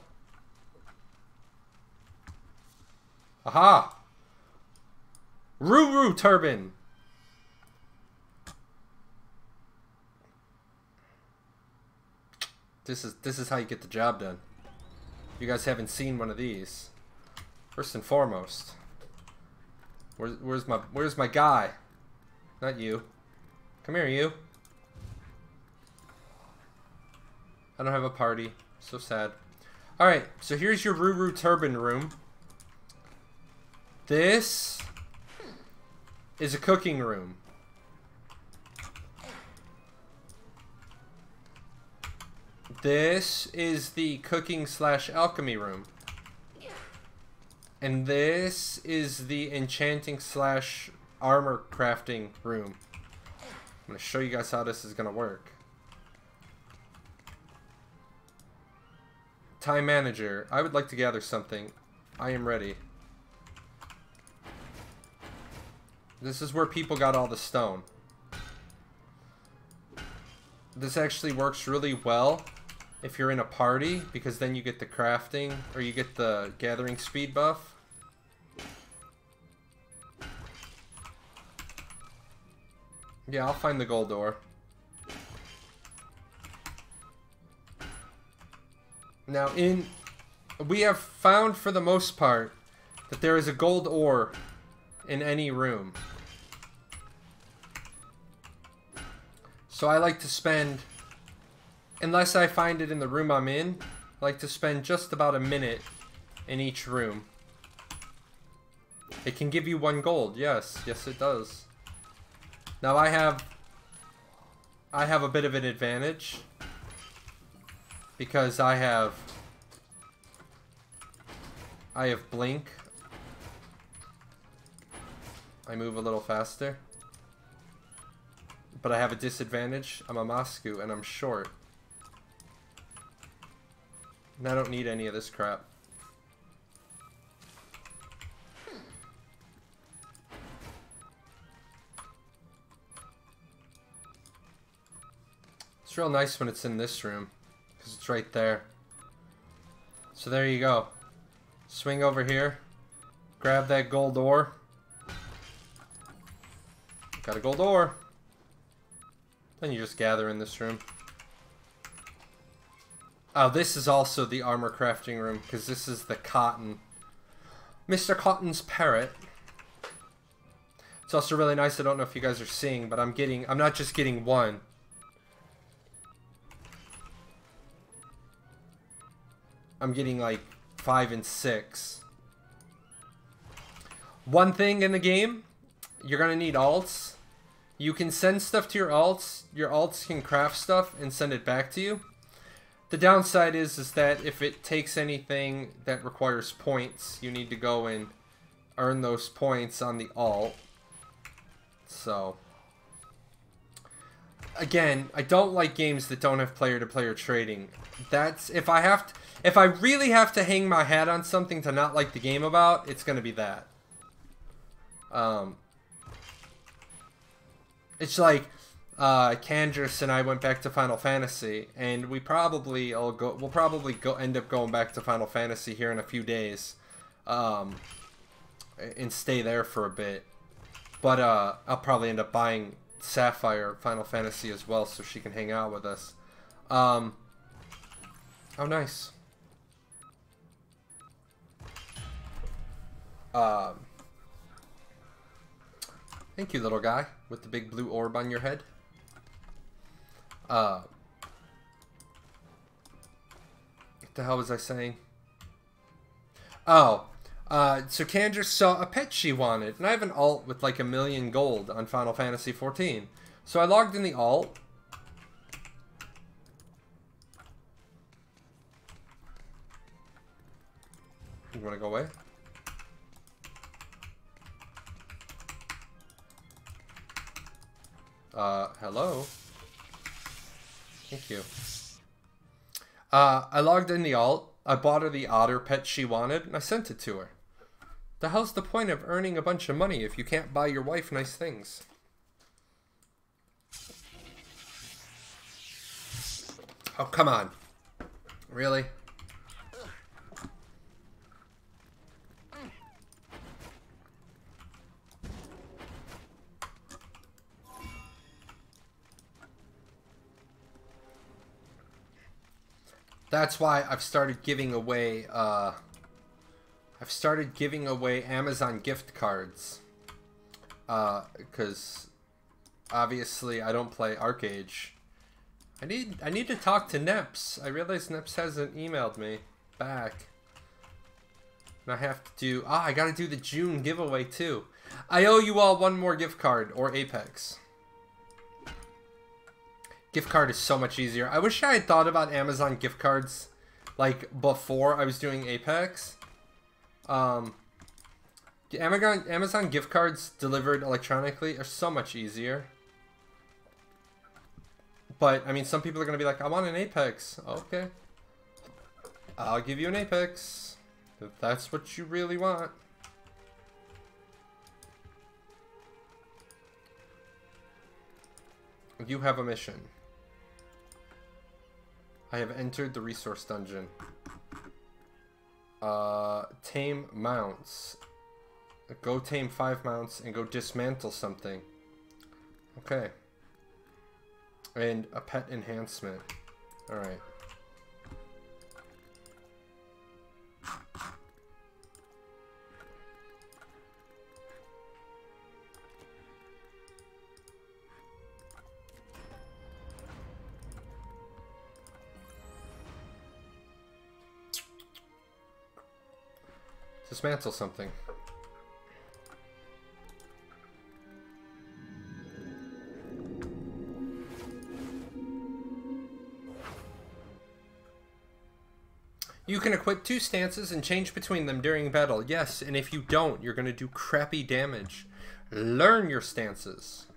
Aha! Ruru Turban. This is how you get the job done. You guys haven't seen one of these. First and foremost, where's my guy? Not you. Come here, you. I don't have a party. So sad. All right, so here's your Ruru Turban room. This is a cooking room. This is the cooking / alchemy room. And this is the enchanting / armor crafting room. I'm going to show you guys how this is going to work. Time manager. I would like to gather something. I am ready. This is where people got all the stone. This actually works really well if you're in a party, because then you get the crafting, or you get the gathering speed buff. Yeah, I'll find the gold ore. Now, we have found for the most part that there is a gold ore in any room. So I like to spend, unless I find it in the room I'm in, I like to spend just about a minute in each room. It can give you 1 gold, yes. Yes, it does. Now I have a bit of an advantage because I have blink. I move a little faster. But I have a disadvantage. I'm a Moscow and I'm short. And I don't need any of this crap. It's real nice when it's in this room, because it's right there. So there you go. Swing over here. Grab that gold ore. Got a gold ore. Then you just gather in this room. Oh, this is also the armor crafting room, because this is the cotton. Mr. Cotton's parrot. It's also really nice. I don't know if you guys are seeing, but I'm not just getting 1. I'm getting like 5 and 6. One thing in the game, you're gonna need alts. You can send stuff to your alts. Your alts can craft stuff and send it back to you. The downside is that if it takes anything that requires points, you need to go and earn those points on the alt. So, again, I don't like games that don't have player-to-player trading. That's if I really have to hang my hat on something to not like the game about, it's gonna be that. It's like Candrace and I went back to Final Fantasy, and we'll probably end up going back to Final Fantasy here in a few days, and stay there for a bit. But I'll probably end up buying Sapphire Final Fantasy as well, so she can hang out with us. Oh, nice. Thank you, little guy, with the big blue orb on your head. What the hell was I saying? Oh, so Candrace saw a pet she wanted, and I have an alt with like 1,000,000 gold on Final Fantasy 14. So I logged in the alt. You wanna go away? Hello? Thank you. I logged in the alt, I bought her the otter pet she wanted, and I sent it to her. The hell's the point of earning a bunch of money if you can't buy your wife nice things? Oh, come on. Really? That's why I've started giving away, Amazon gift cards. Because obviously I don't play ArcAge. I need to talk to Neps. I realize Neps hasn't emailed me back. And I have to do, I gotta do the June giveaway too. I owe you all 1 more gift card, or Apex. Gift card is so much easier. I wish I had thought about Amazon gift cards like before I was doing Apex. Amazon gift cards delivered electronically are so much easier. But, I mean, some people are going to be like, I want an Apex. Okay. I'll give you an Apex. If that's what you really want. You have a mission. I have entered the resource dungeon. Tame mounts. Go tame 5 mounts and go dismantle something. Okay. And a pet enhancement. Alright. Dismantle something. You can equip 2 stances and change between them during battle. Yes, and if you don't, you're going to do crappy damage. Learn your stances.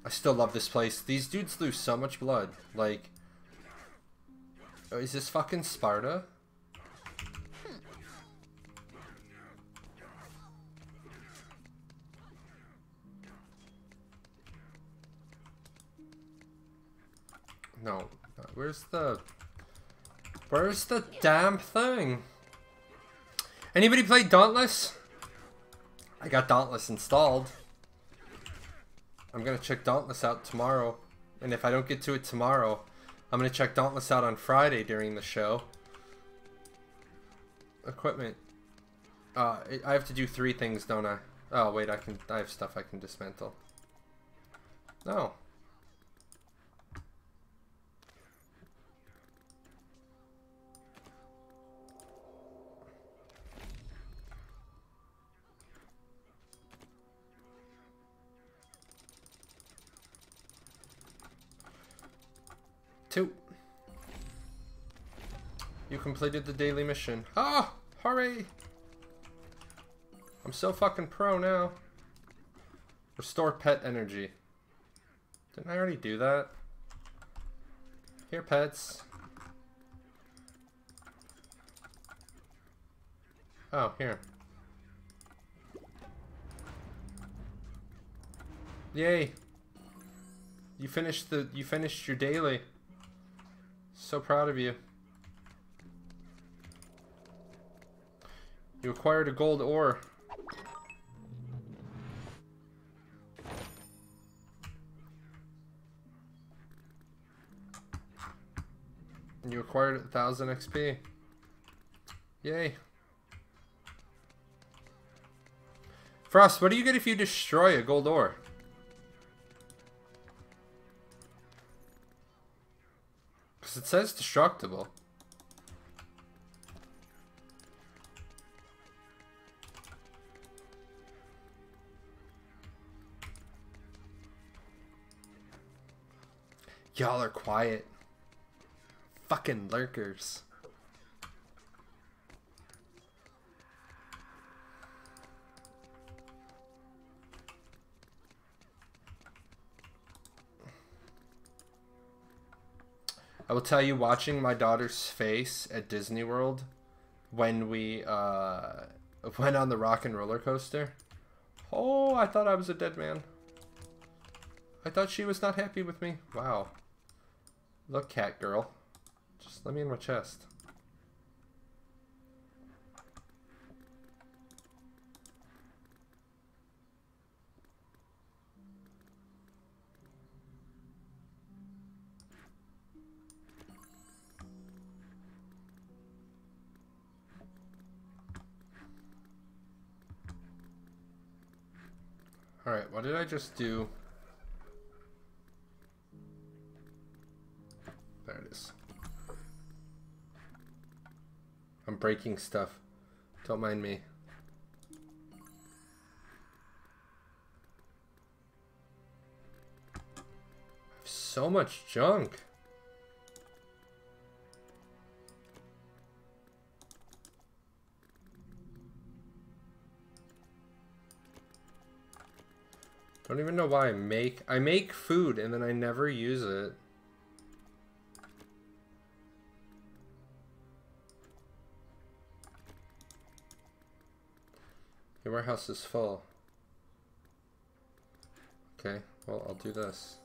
I still love this place. These dudes lose so much blood. Like, oh, is this fucking Sparta? No. Where's the damn thing? Anybody play Dauntless? I got Dauntless installed. I'm gonna check Dauntless out tomorrow. And if I don't get to it tomorrow, I'm gonna check Dauntless out on Friday during the show. Equipment. I have to do 3 things, don't I? Oh wait, I have stuff I can dismantle. No. Two. You completed the daily mission. Ah! Hooray! I'm so fucking pro now. Restore pet energy. Didn't I already do that? Here, pets. Oh, here. Yay! You finished your daily. So proud of you. You acquired a gold ore. And you acquired 1,000 XP. Yay. Frost, what do you get if you destroy a gold ore? Because it says destructible. Y'all are quiet. Fucking lurkers. I will tell you, watching my daughter's face at Disney World when we went on the rock and roller coaster. Oh, I thought I was a dead man. I thought she was not happy with me. Wow. Look, cat girl. Just let me in my chest. Alright, what did I just do? There it is. I'm breaking stuff. Don't mind me. I have so much junk. Don't even know why I make food and then I never use it. Your warehouse is full. Okay, well, I'll do this.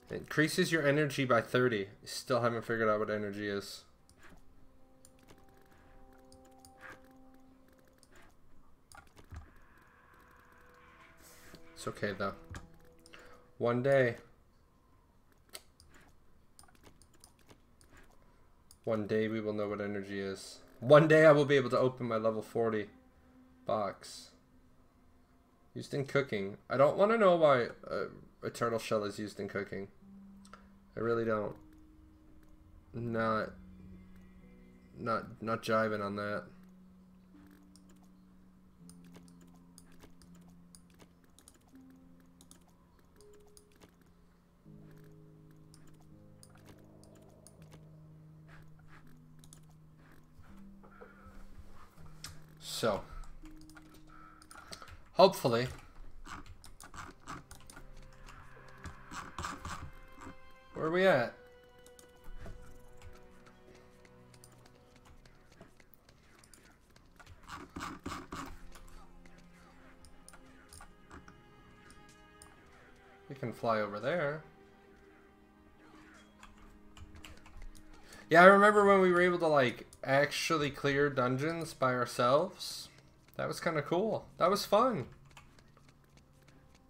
It increases your energy by 30. Still haven't figured out what energy is. It's okay though. One day. One day we will know what energy is. One day I will be able to open my level 40 box. Used in cooking. I don't want to know why a turtle shell is used in cooking. I really don't. Not jiving on that. So, hopefully, where are we at? We can fly over there. Yeah, I remember when we were able to, like, actually clear dungeons by ourselves. That was kind of cool. That was fun.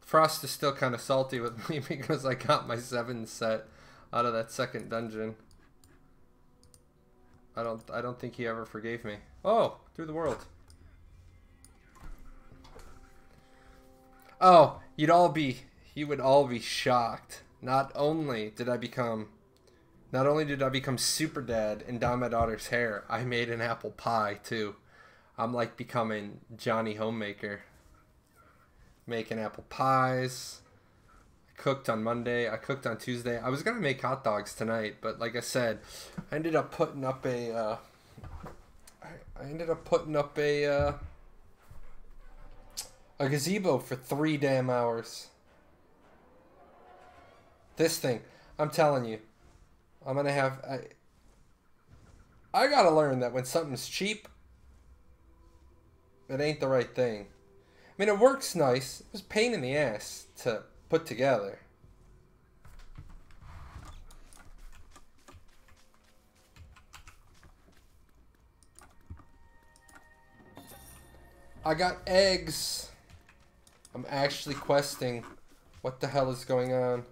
Frost is still kind of salty with me because I got my 7 set out of that second dungeon. I don't think he ever forgave me. Oh, through the world. Oh, you would all be shocked. Not only did I become super dad and dye my daughter's hair, I made an apple pie too. I'm like becoming Johnny Homemaker. Making apple pies. I cooked on Monday. I cooked on Tuesday. I was gonna make hot dogs tonight, but like I said, I ended up putting up a a gazebo for 3 damn hours. This thing, I'm telling you, I'm gonna have. I gotta learn that when something's cheap, it ain't the right thing. I mean, it works nice. It was a pain in the ass to put together. I got eggs. I'm actually questing what the hell is going on.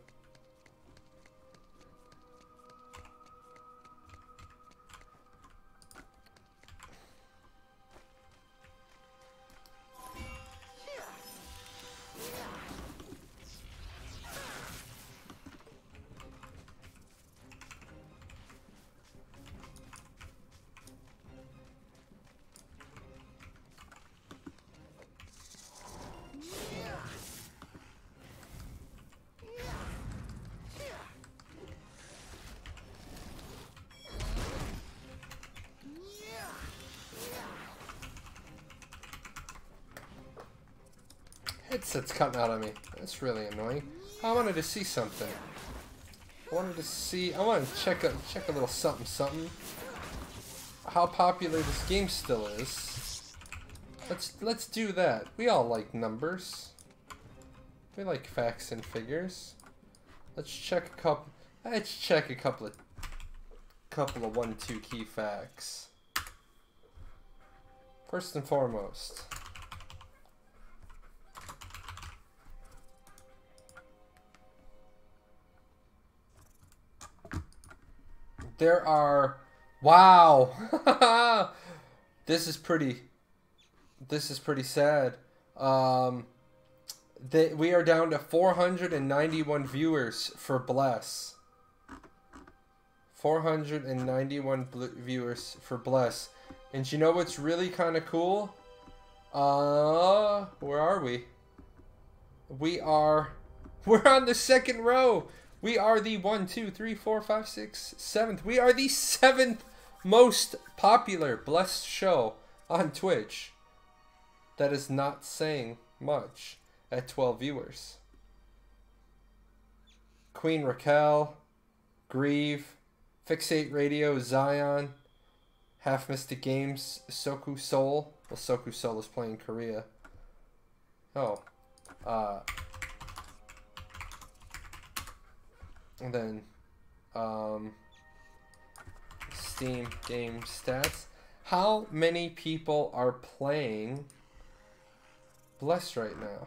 Headset's cutting out on me. That's really annoying. I wanted to see something. I wanted to check a little something. How popular this game still is. Let's do that. We all like numbers. We like facts and figures. Let's check a couple of 1-2 key facts. First and foremost, there are, wow, this is pretty sad. We are down to 491 viewers for Bless. 491 viewers for Bless. And you know what's really kind of cool? Where are we? We're on the second row. We are the 1, 2, 3, 4, 5, 6, 7th. We are the 7th most popular Blessed show on Twitch. That is not saying much at 12 viewers. Queen Raquel, Grieve, Fixate Radio, Zion, Half Mystic Games, Soku Soul. Well, Soku Soul is playing Korea. Oh. And then, Steam game stats. How many people are playing Bless right now?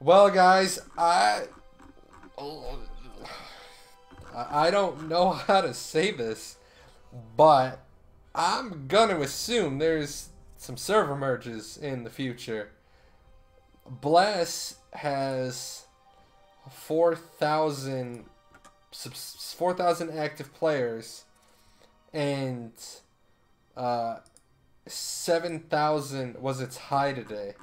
Well, guys, I don't know how to say this, but I'm gonna assume there's some server merges in the future. Bless has 4,000 active players and 7,000 was its high today.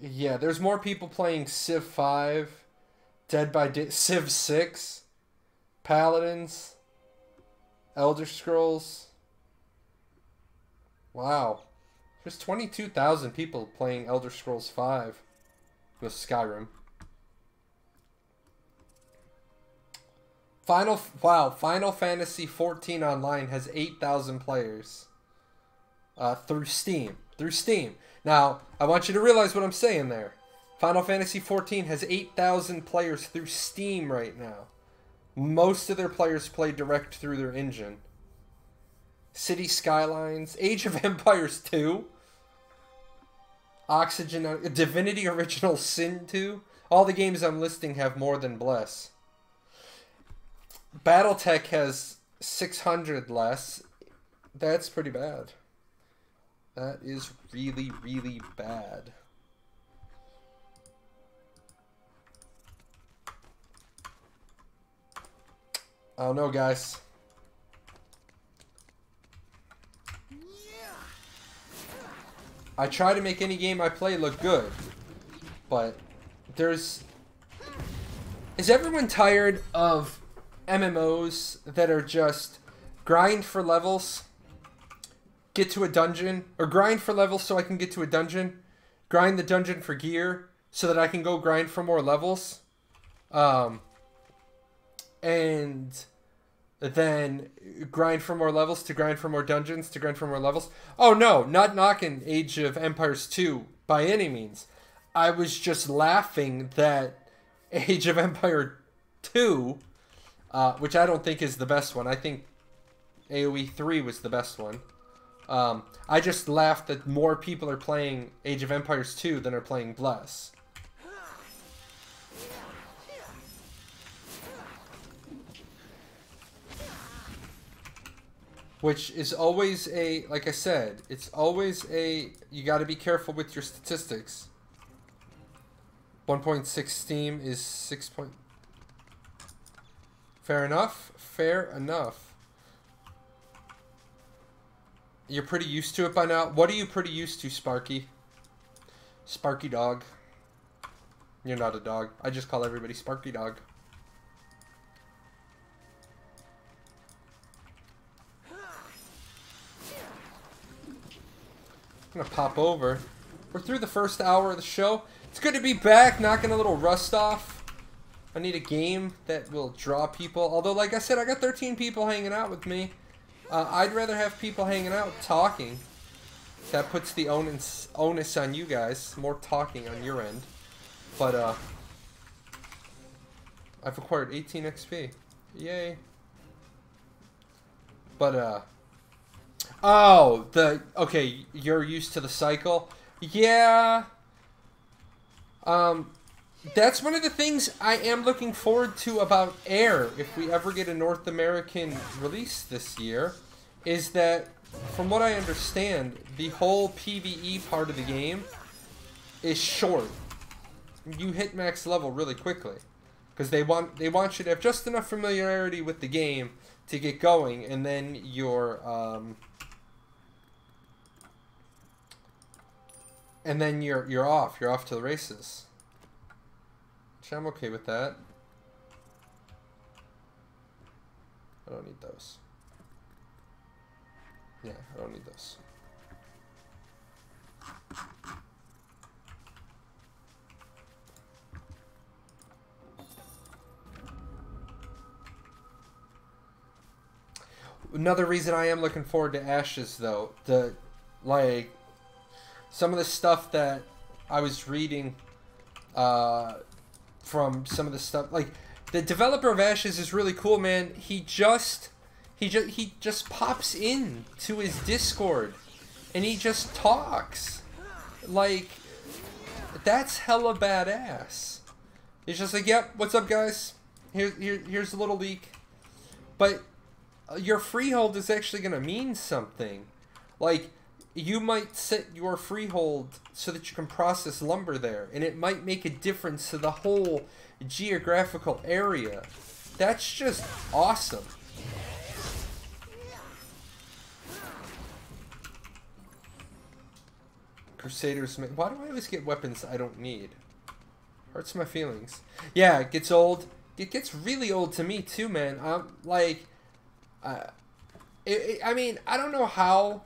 Yeah, there's more people playing Civ 5, Dead by Day, Civ 6, Paladins, Elder Scrolls. Wow. There's 22,000 people playing Elder Scrolls 5 with Skyrim. Final Fantasy 14 Online has 8,000 players through Steam. Now, I want you to realize what I'm saying there. Final Fantasy 14 has 8,000 players through Steam right now. Most of their players play direct through their engine. City Skylines, Age of Empires 2, Oxygen, Divinity Original Sin 2. All the games I'm listing have more than Bless. Battletech has 600 less. That's pretty bad. That is really, really bad. I don't know, guys. I try to make any game I play look good, but there's... Is everyone tired of MMOs that are just grind for levels, get to a dungeon, or grind for levels so I can get to a dungeon, grind the dungeon for gear so that I can go grind for more levels, and then grind for more levels to grind for more dungeons to grind for more levels? Oh no, not knocking Age of Empires 2 by any means. I was just laughing that Age of Empire 2, which I don't think is the best one. I think AoE 3 was the best one. I just laughed that more people are playing Age of Empires 2 than are playing Bless. Which is always a, like I said, it's always a, you gotta be careful with your statistics. 1.6 Steam is 6 point... Fair enough. Fair enough. You're pretty used to it by now. What are you pretty used to, Sparky? Sparky Dog. You're not a dog. I just call everybody Sparky Dog. I'm gonna pop over. We're through the first hour of the show. It's good to be back, knocking a little rust off. I need a game that will draw people. Although, like I said, I got 13 people hanging out with me. I'd rather have people hanging out talking. That puts the onus on you guys. More talking on your end. But, I've acquired 18 XP. Yay. But, oh, okay, you're used to the cycle. Yeah. That's one of the things I am looking forward to about Air, if we ever get a North American release this year, is that, from what I understand, the whole PvE part of the game is short. You hit max level really quickly, because they want you to have just enough familiarity with the game to get going, and then you're off. You're off to the races. Which I'm okay with that. I don't need those. Yeah, I don't need those. Another reason I am looking forward to Ashes, though, some of the stuff that I was reading from some of the stuff, like the developer of Ashes is really cool, man. He just pops in to his Discord and he just talks. Like, that's hella badass. It's just like, yep, what's up, guys? Here's a little leak. But your freehold is actually going to mean something. Like, you might set your freehold so that you can process lumber there, and it might make a difference to the whole geographical area. That's just awesome. Crusaders, why do I always get weapons I don't need? Hurts my feelings. Yeah, it gets old. It gets really old to me too, man. Like, I mean, I don't know how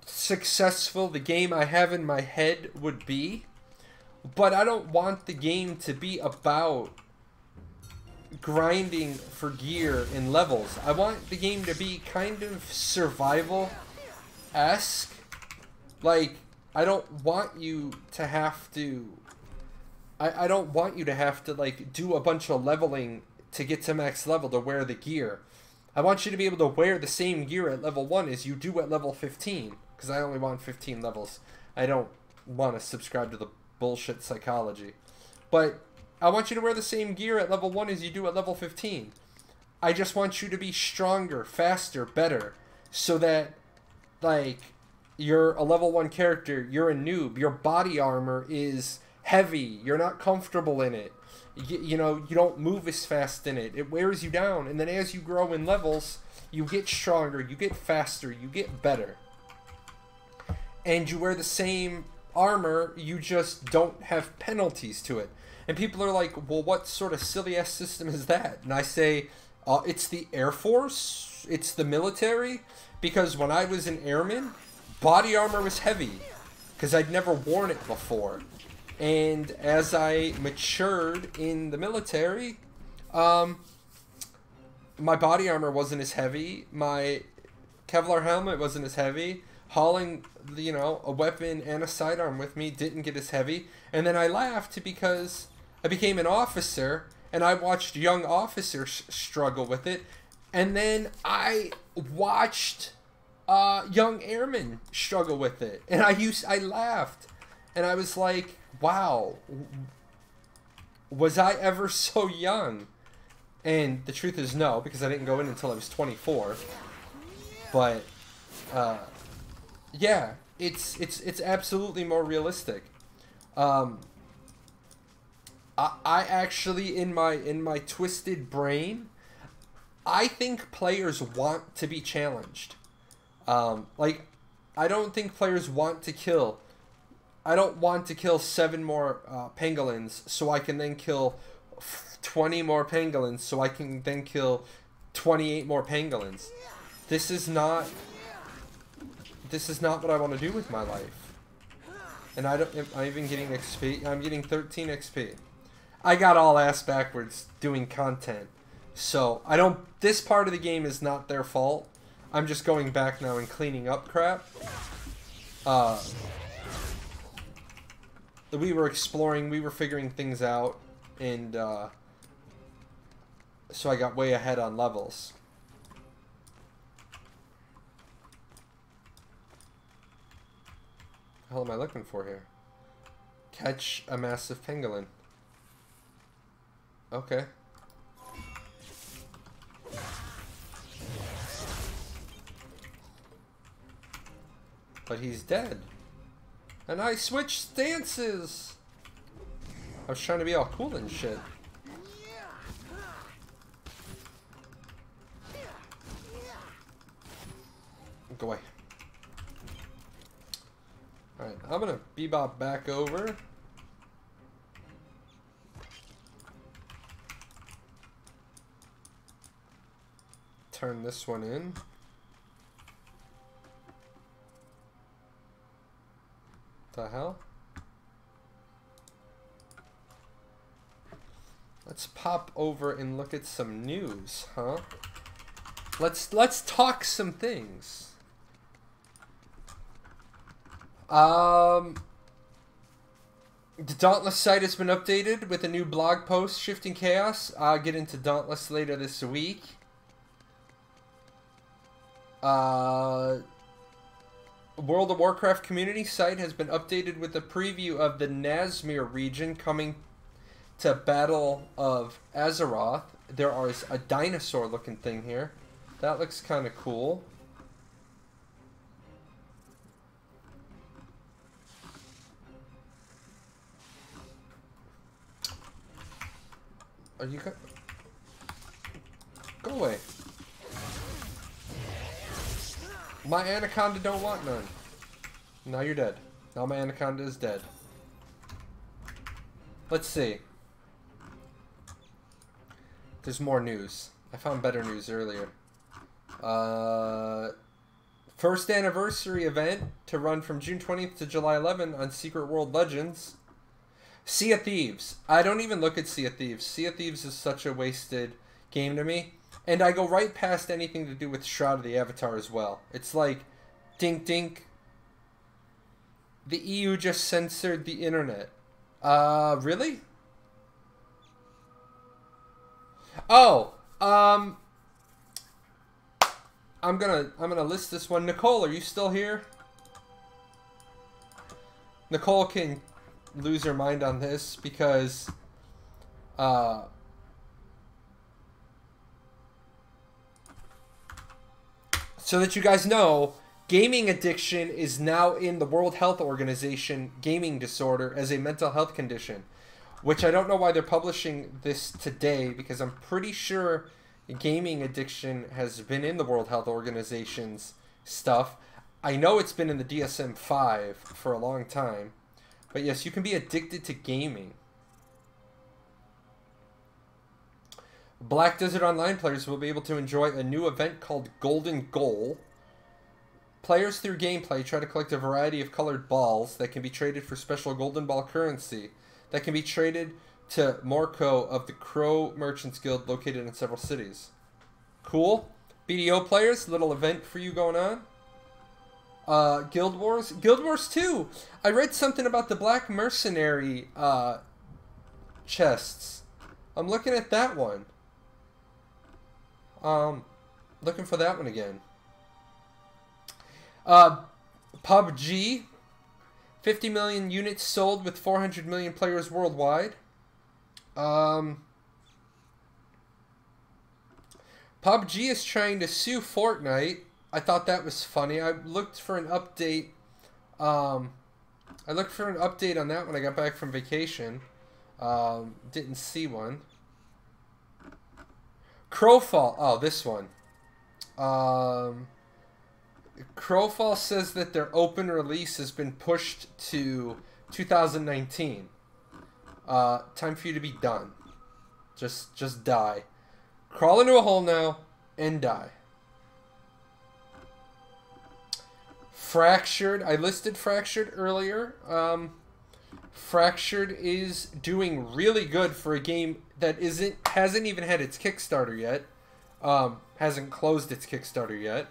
successful the game I have in my head would be, but I don't want the game to be about grinding for gear and levels. I want the game to be kind of survival-esque. Like, I don't want you to have to... I don't want you to have to, like, do a bunch of leveling to get to max level to wear the gear. I want you to be able to wear the same gear at level 1 as you do at level 15. Because I only want 15 levels. I don't want to subscribe to the bullshit psychology. But I want you to wear the same gear at level 1 as you do at level 15. I just want you to be stronger, faster, better. So that, like, you're a level 1 character, you're a noob, your body armor is heavy, you're not comfortable in it. You know, you don't move as fast in it. It wears you down. And then as you grow in levels, you get stronger, you get faster, you get better. And you wear the same armor, you just don't have penalties to it. And people are like, well, what sort of silly-ass system is that? And I say, it's the Air Force, it's the military, because when I was an airman, body armor was heavy, because I'd never worn it before. And as I matured in the military, my body armor wasn't as heavy, my Kevlar helmet wasn't as heavy, hauling, you know, a weapon and a sidearm with me didn't get as heavy. And then I laughed because I became an officer and I watched young officers struggle with it. And then I watched young airmen struggle with it. And I laughed. And I was like, wow, was I ever so young? And the truth is no, because I didn't go in until I was 24. But, yeah, it's absolutely more realistic. I actually, in my twisted brain, I think players want to be challenged. Like, I don't think players want to kill. I don't want to kill 7 more pangolins so I can then kill 20 more pangolins so I can then kill 28 more pangolins. This is not what I want to do with my life. And I'm even getting XP. I'm getting 13 XP. I got all ass backwards doing content. So this part of the game is not their fault. I'm just going back now and cleaning up crap. We were exploring, we were figuring things out, and so I got way ahead on levels. What the hell am I looking for here? Catch a massive pangolin. Okay. But he's dead. And I switched stances! I was trying to be all cool and shit. Go away. Alright, I'm gonna bebop back over. Turn this one in. The hell? Let's pop over and look at some news, huh? Let's talk some things. The Dauntless site has been updated with a new blog post, Shifting Chaos. I'll get into Dauntless later this week. World of Warcraft community site has been updated with a preview of the Nazmir region coming to Battle of Azeroth. There is a dinosaur-looking thing here. That looks kind of cool. Are you go away. My anaconda don't want none. Now you're dead. Now my anaconda is dead. Let's see. There's more news. I found better news earlier. First anniversary event to run from June 20th to July 11th on Secret World Legends. Sea of Thieves. I don't even look at Sea of Thieves. Sea of Thieves is such a wasted game to me. And I go right past anything to do with Shroud of the Avatar as well. It's like, dink dink. The EU just censored the internet. Really? Oh, I'm gonna list this one. Nicole, are you still here? Nicole can lose her mind on this because so that you guys know, gaming addiction is now in the World Health Organization gaming disorder as a mental health condition, which I don't know why they're publishing this today, because I'm pretty sure gaming addiction has been in the World Health Organization's stuff. I know it's been in the DSM-5 for a long time. But yes, you can be addicted to gaming. Black Desert Online players will be able to enjoy a new event called Golden Goal. Players through gameplay try to collect a variety of colored balls that can be traded for special Golden Ball currency that can be traded to Morco of the Crow Merchants Guild located in several cities. Cool. BDO players, little event for you going on. Guild Wars. Guild Wars 2. I read something about the Black Mercenary chests. I'm looking at that one. Looking for that one again. PUBG. 50 million units sold with 400 million players worldwide. PUBG is trying to sue Fortnite. I thought that was funny. I looked for an update. I looked for an update on that when I got back from vacation. Didn't see one. Crowfall. Oh, this one. Crowfall says that their open release has been pushed to 2019. Time for you to be done. Just die. Crawl into a hole now and die. Fractured. I listed Fractured earlier. Fractured is doing really good for a game that hasn't even had its Kickstarter yet. Hasn't closed its Kickstarter yet.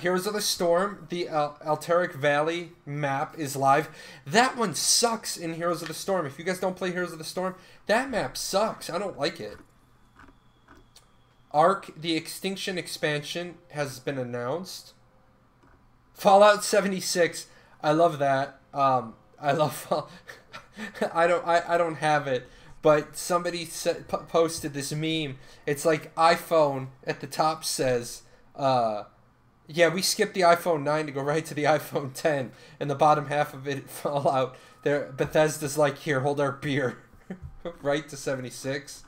Heroes of the Storm, the Alteric Valley map is live. That one sucks in Heroes of the Storm. If you guys don't play Heroes of the Storm, that map sucks. I don't like it. Ark, the Extinction expansion, has been announced. Fallout 76, I love that. I love. I don't have it, but somebody posted this meme. It's like iPhone at the top says, yeah, we skipped the iPhone 9 to go right to the iPhone 10, and the bottom half of it, Fallout. There, Bethesda's like, here, hold our beer, right to 76.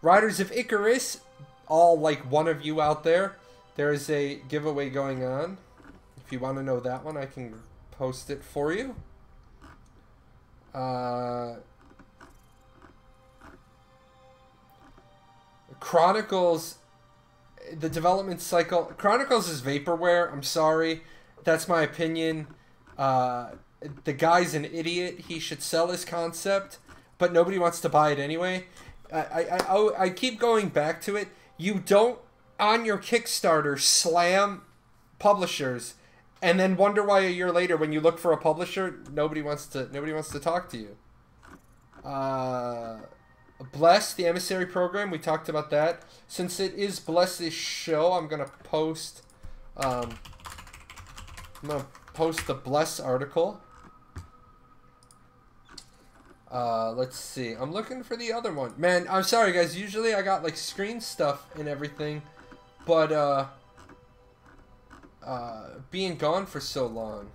Riders of Icarus, all like one of you out there, there is a giveaway going on. If you want to know that one, I can post it for you. Chronicles, the development cycle. Chronicles is vaporware. I'm sorry. That's my opinion. The guy's an idiot. He should sell his concept, but nobody wants to buy it anyway. I keep going back to it. You don't, on your Kickstarter, slam publishers and then wonder why a year later when you look for a publisher, nobody wants to talk to you. Bless, the emissary program, we talked about that. Since it is Bless's show, I'm going to post I'm gonna post the Bless article. Let's see. I'm looking for the other one. Man, I'm sorry guys. Usually I got like screen stuff and everything, but being gone for so long,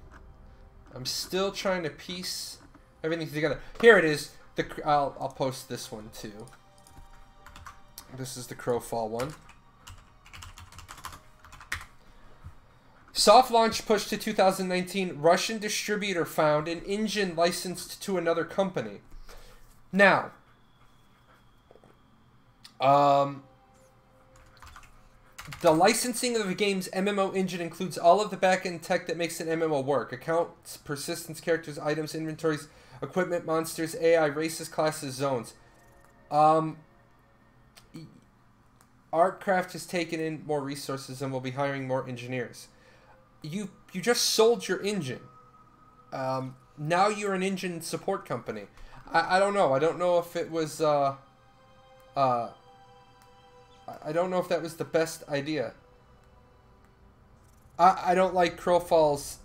I'm still trying to piece everything together. Here it is. I'll post this one too. This is the Crowfall one. Soft launch pushed to 2019. Russian distributor found an engine licensed to another company. Now, the licensing of the game's MMO engine includes all of the back-end tech that makes an MMO work. Accounts, persistence, characters, items, inventories, equipment, monsters, AI, races, classes, zones. Artcraft has taken in more resources and will be hiring more engineers. You just sold your engine. Now you're an engine support company. I don't know. I don't know if it was I don't know if that was the best idea. I don't like Crowfall's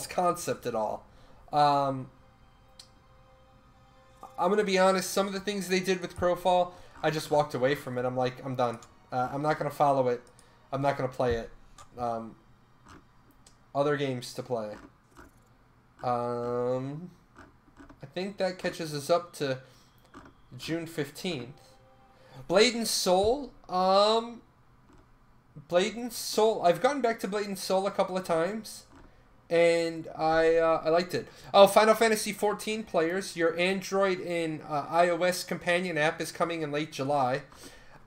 concept at all. I'm gonna be honest, some of the things they did with Crowfall, I just walked away from it. I'm like, I'm done. I'm not gonna follow it. I'm not gonna play it. Other games to play. I think that catches us up to June 15th. Blade and Soul. Blade and Soul. I've gone back to Blade and Soul a couple of times, and I liked it. Oh, Final Fantasy XIV players, your Android and iOS companion app is coming in late July.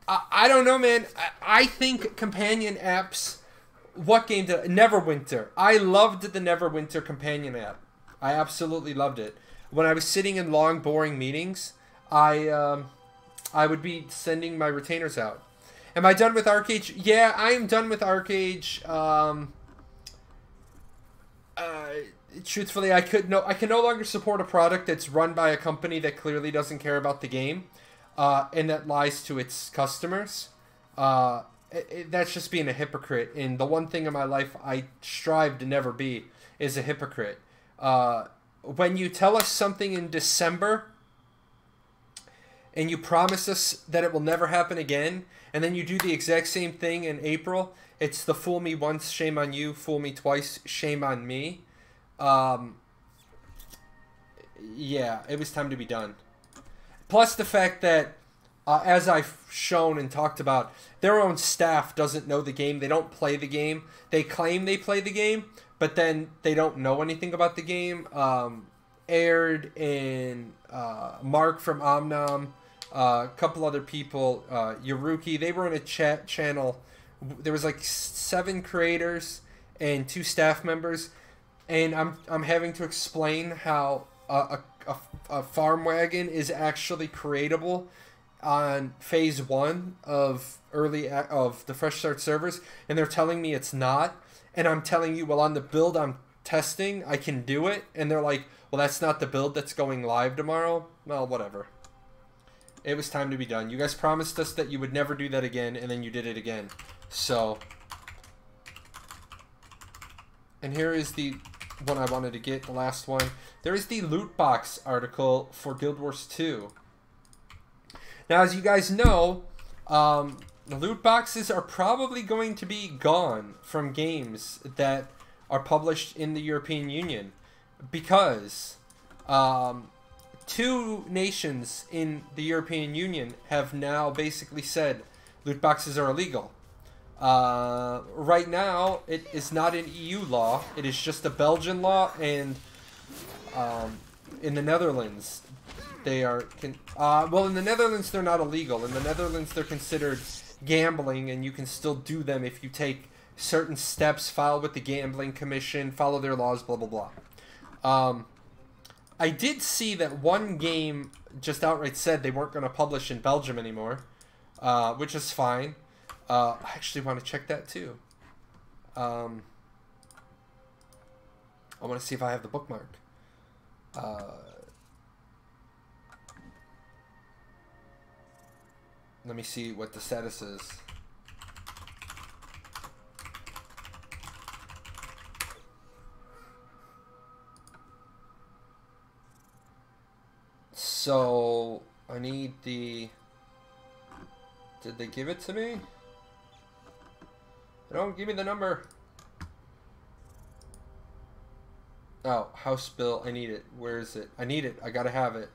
I don't know, man. I think companion apps. What game did Neverwinter? I loved the Neverwinter companion app. I absolutely loved it. When I was sitting in long, boring meetings, I would be sending my retainers out. Am I done with ArcAge? Yeah, I am done with ArcAge. Truthfully, I can no longer support a product that's run by a company that clearly doesn't care about the game, and that lies to its customers. That's just being a hypocrite. And the one thing in my life I strive to never be is a hypocrite. When you tell us something in December and you promise us that it will never happen again, and then you do the exact same thing in April, it's the fool me once, shame on you, fool me twice, shame on me. Yeah, it was time to be done. Plus the fact that, as I've shown and talked about, their own staff doesn't know the game. They don't play the game. They claim they play the game, but then they don't know anything about the game. Aired and Mark from Omnom, a couple other people, Yaruki, they were in a chat channel. There was like 7 creators and 2 staff members, and I'm having to explain how a farm wagon is actually creatable on phase 1 of the Fresh Start servers, and they're telling me it's not, and I'm telling you, well, on the build I'm testing, I can do it, and they're like, well, that's not the build that's going live tomorrow. Well, whatever. It was time to be done. You guys promised us that you would never do that again, and then you did it again. So, and here is the one I wanted to get, the last one. There is the loot box article for Guild Wars 2. Now, as you guys know, the loot boxes are probably going to be gone from games that are published in the European Union, because 2 nations in the European Union have now basically said loot boxes are illegal. Right now, it is not an EU law. It is just a Belgian law, and in the Netherlands, they are... well, in the Netherlands, they're not illegal. In the Netherlands, they're considered gambling, and you can still do them if you take certain steps, file with the Gambling Commission, follow their laws, blah, blah, blah. I did see that one game just outright said they weren't going to publish in Belgium anymore, which is fine. I actually want to check that too. I want to see if I have the bookmark. Let me see what the status is. So I need the... Did they give it to me? They don't give me the number. Oh, House bill. I need it. Where is it? I need it. I gotta have it.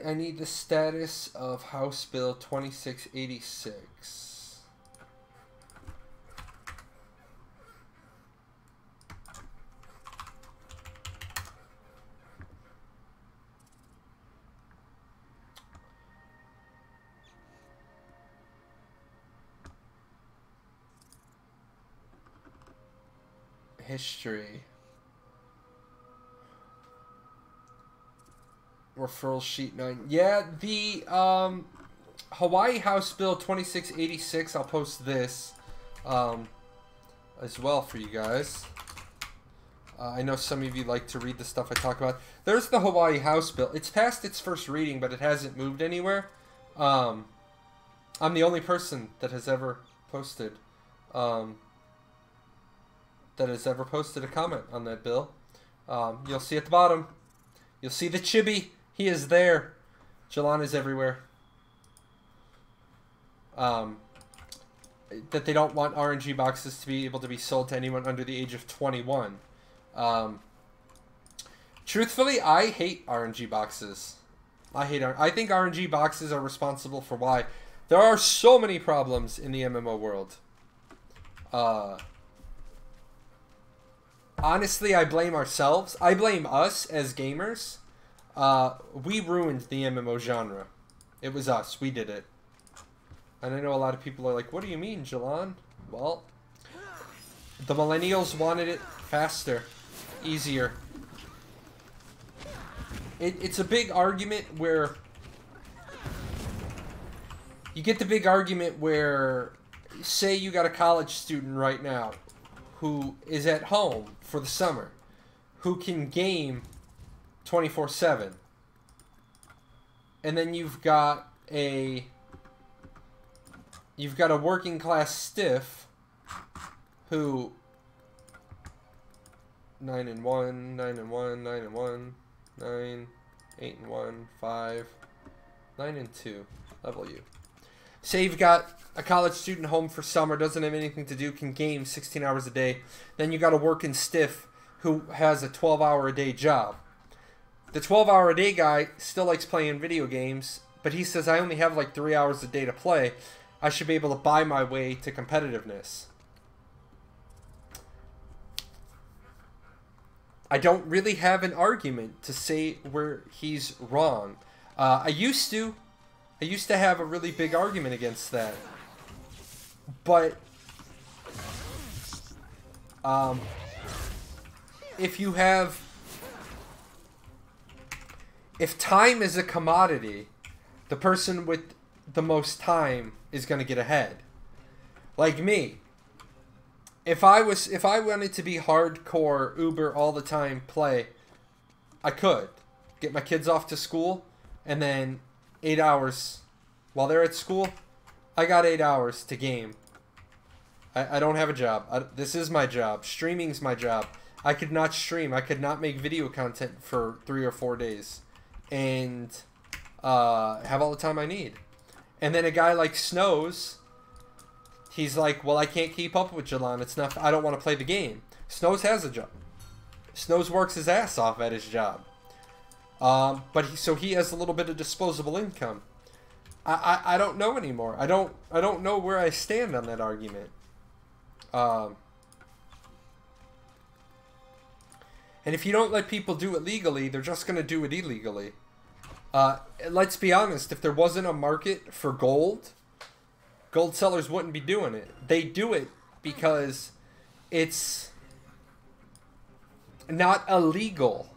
I need the status of House Bill 2686. History. Referral sheet 9. Yeah, the Hawaii House Bill 2686. I'll post this as well for you guys. I know some of you like to read the stuff I talk about. There's the Hawaii House Bill. It's past its first reading, but it hasn't moved anywhere. I'm the only person that has ever posted a comment on that bill. You'll see at the bottom. You'll see the chibi. He is there. Jalan is everywhere. That they don't want RNG boxes to be able to be sold to anyone under the age of 21. Truthfully, I hate RNG boxes. I think RNG boxes are responsible for why there are so many problems in the MMO world. Honestly, I blame ourselves. I blame us as gamers. We ruined the MMO genre. It was us. We did it. And I know a lot of people are like, what do you mean, Jalan? Well, the millennials wanted it faster, easier. It's a big argument where... You get the big argument where, say you got a college student right now who is at home for the summer, who can game 24/7. And then you've got a working class stiff who 9-1, 9-1, 9-1, 9, 8-1, 5, 9-2. Level you. Say you've got a college student home for summer, doesn't have anything to do, can game 16 hours a day. Then you got a working stiff who has a 12-hour-a-day job. The 12-hour-a-day guy still likes playing video games, but he says, I only have like 3 hours a day to play. I should be able to buy my way to competitiveness. I don't really have an argument to say where he's wrong. I used to have a really big argument against that. But if time is a commodity, the person with the most time is going to get ahead. Like me. If I wanted to be hardcore Uber all the time play, I could get my kids off to school and then 8 hours while they're at school. I got 8 hours to game. I don't have a job. This is my job. Streaming's my job. I could not stream. I could not make video content for 3 or 4 days and have all the time I need. And then a guy like Snows, he's like, well, I can't keep up with Jalan. It's not. I don't want to play the game. Snows has a job. Snows works his ass off at his job. But he has a little bit of disposable income. I don't know anymore. I don't know where I stand on that argument. And if you don't let people do it legally, they're just going to do it illegally. Let's be honest, if there wasn't a market for gold, gold sellers wouldn't be doing it. They do it because it's not illegal.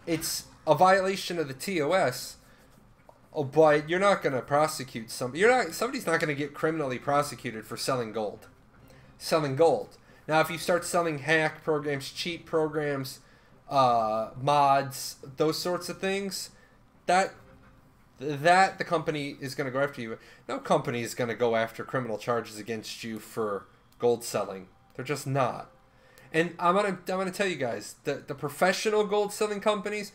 It's a violation of the TOS, but you're not going to prosecute somebody. Somebody's not going to get criminally prosecuted for selling gold. Now, if you start selling hack programs, cheat programs, mods, those sorts of things, that that the company is going to go after you. No company is going to go after criminal charges against you for gold selling. They're just not. And I'm gonna tell you guys, the professional gold selling companies,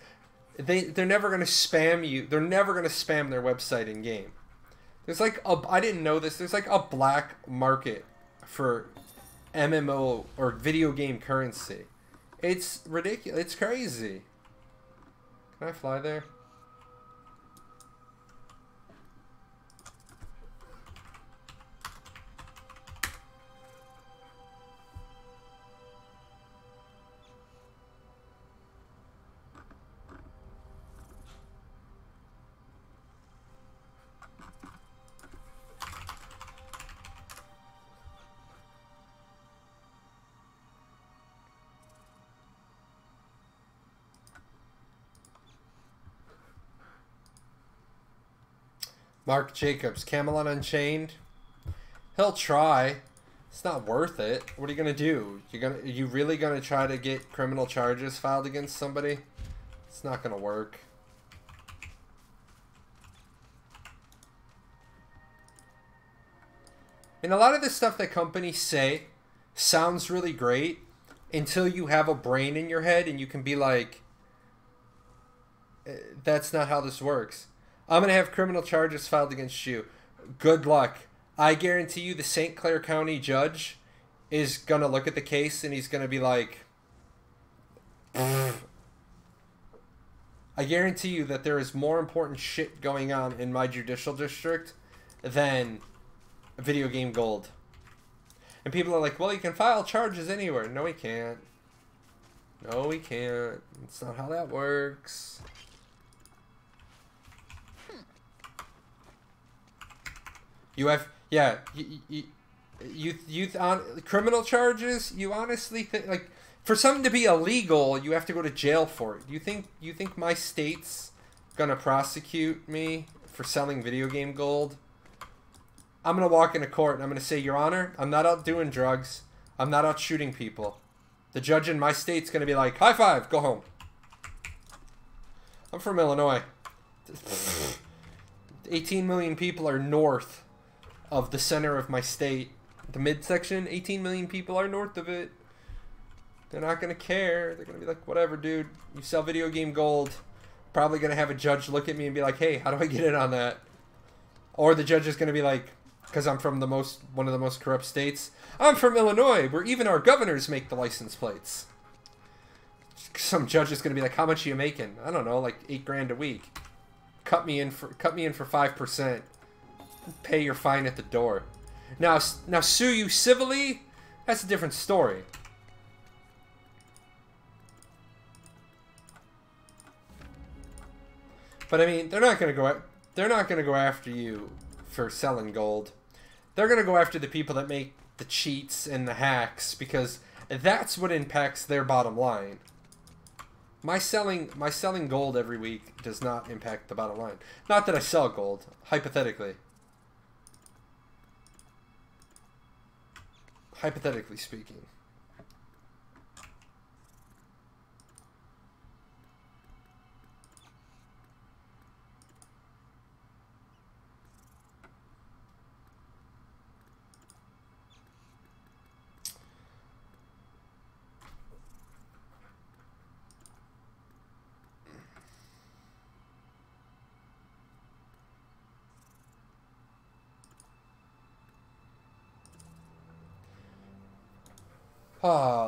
they're never gonna spam you. They're never gonna spam their website in game. There's like I didn't know this. There's like a black market for MMO or video game currency. It's ridiculous. It's crazy. Can I fly there? Mark Jacobs, Camelot Unchained. He'll try. It's not worth it. What are you gonna do? Are you really gonna try to get criminal charges filed against somebody? It's not gonna work. And a lot of the stuff that companies say sounds really great until you have a brain in your head and you can be like, that's not how this works. I'm going to have criminal charges filed against you. Good luck. I guarantee you the St. Clair County judge is going to look at the case and he's going to be like, I guarantee you that there is more important shit going on in my judicial district than video game gold. And people are like, well, you can file charges anywhere. No, he can't. No, he can't. That's not how that works. You have, yeah, you on criminal charges. You honestly think, like, for something to be illegal, you have to go to jail for it. You think my state's gonna prosecute me for selling video game gold? I'm gonna walk into court and I'm gonna say, Your Honor, I'm not out doing drugs. I'm not out shooting people. The judge in my state's gonna be like, high five, go home. I'm from Illinois. 18 million people are north of the center of my state. The midsection, 18 million people are north of it. They're not going to care. They're going to be like, whatever, dude. You sell video game gold. Probably going to have a judge look at me and be like, hey, how do I get in on that? Or the judge is going to be like, because I'm from one of the most corrupt states, I'm from Illinois, where even our governors make the license plates. Some judge is going to be like, how much are you making? I don't know, like $8 grand a week. Cut me in for 5%. Pay your fine at the door. Now sue you civilly? That's a different story. But I mean, they're not gonna go after you for selling gold. They're gonna go after the people that make the cheats and the hacks, because that's what impacts their bottom line. My selling gold every week does not impact the bottom line. Not that I sell gold, hypothetically. Hypothetically speaking.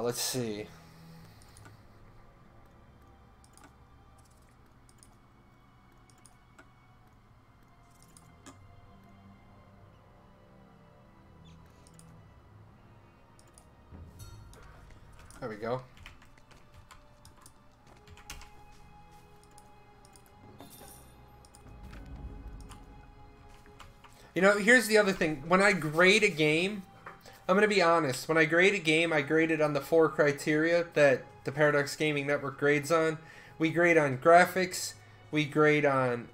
Let's see. There we go. You know, here's the other thing. When I grade a game, I'm going to be honest. When I grade a game, I grade it on the 4 criteria that the Paradox Gaming Network grades on. We grade on graphics. We grade on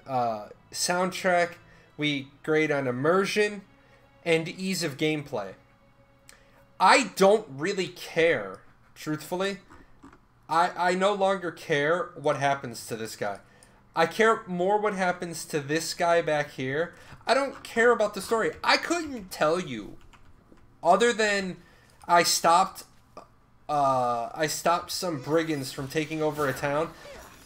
soundtrack. We grade on immersion and ease of gameplay. I don't really care, truthfully. I no longer care what happens to this guy. I care more what happens to this guy back here. I don't care about the story. I couldn't tell you, other than I stopped some brigands from taking over a town.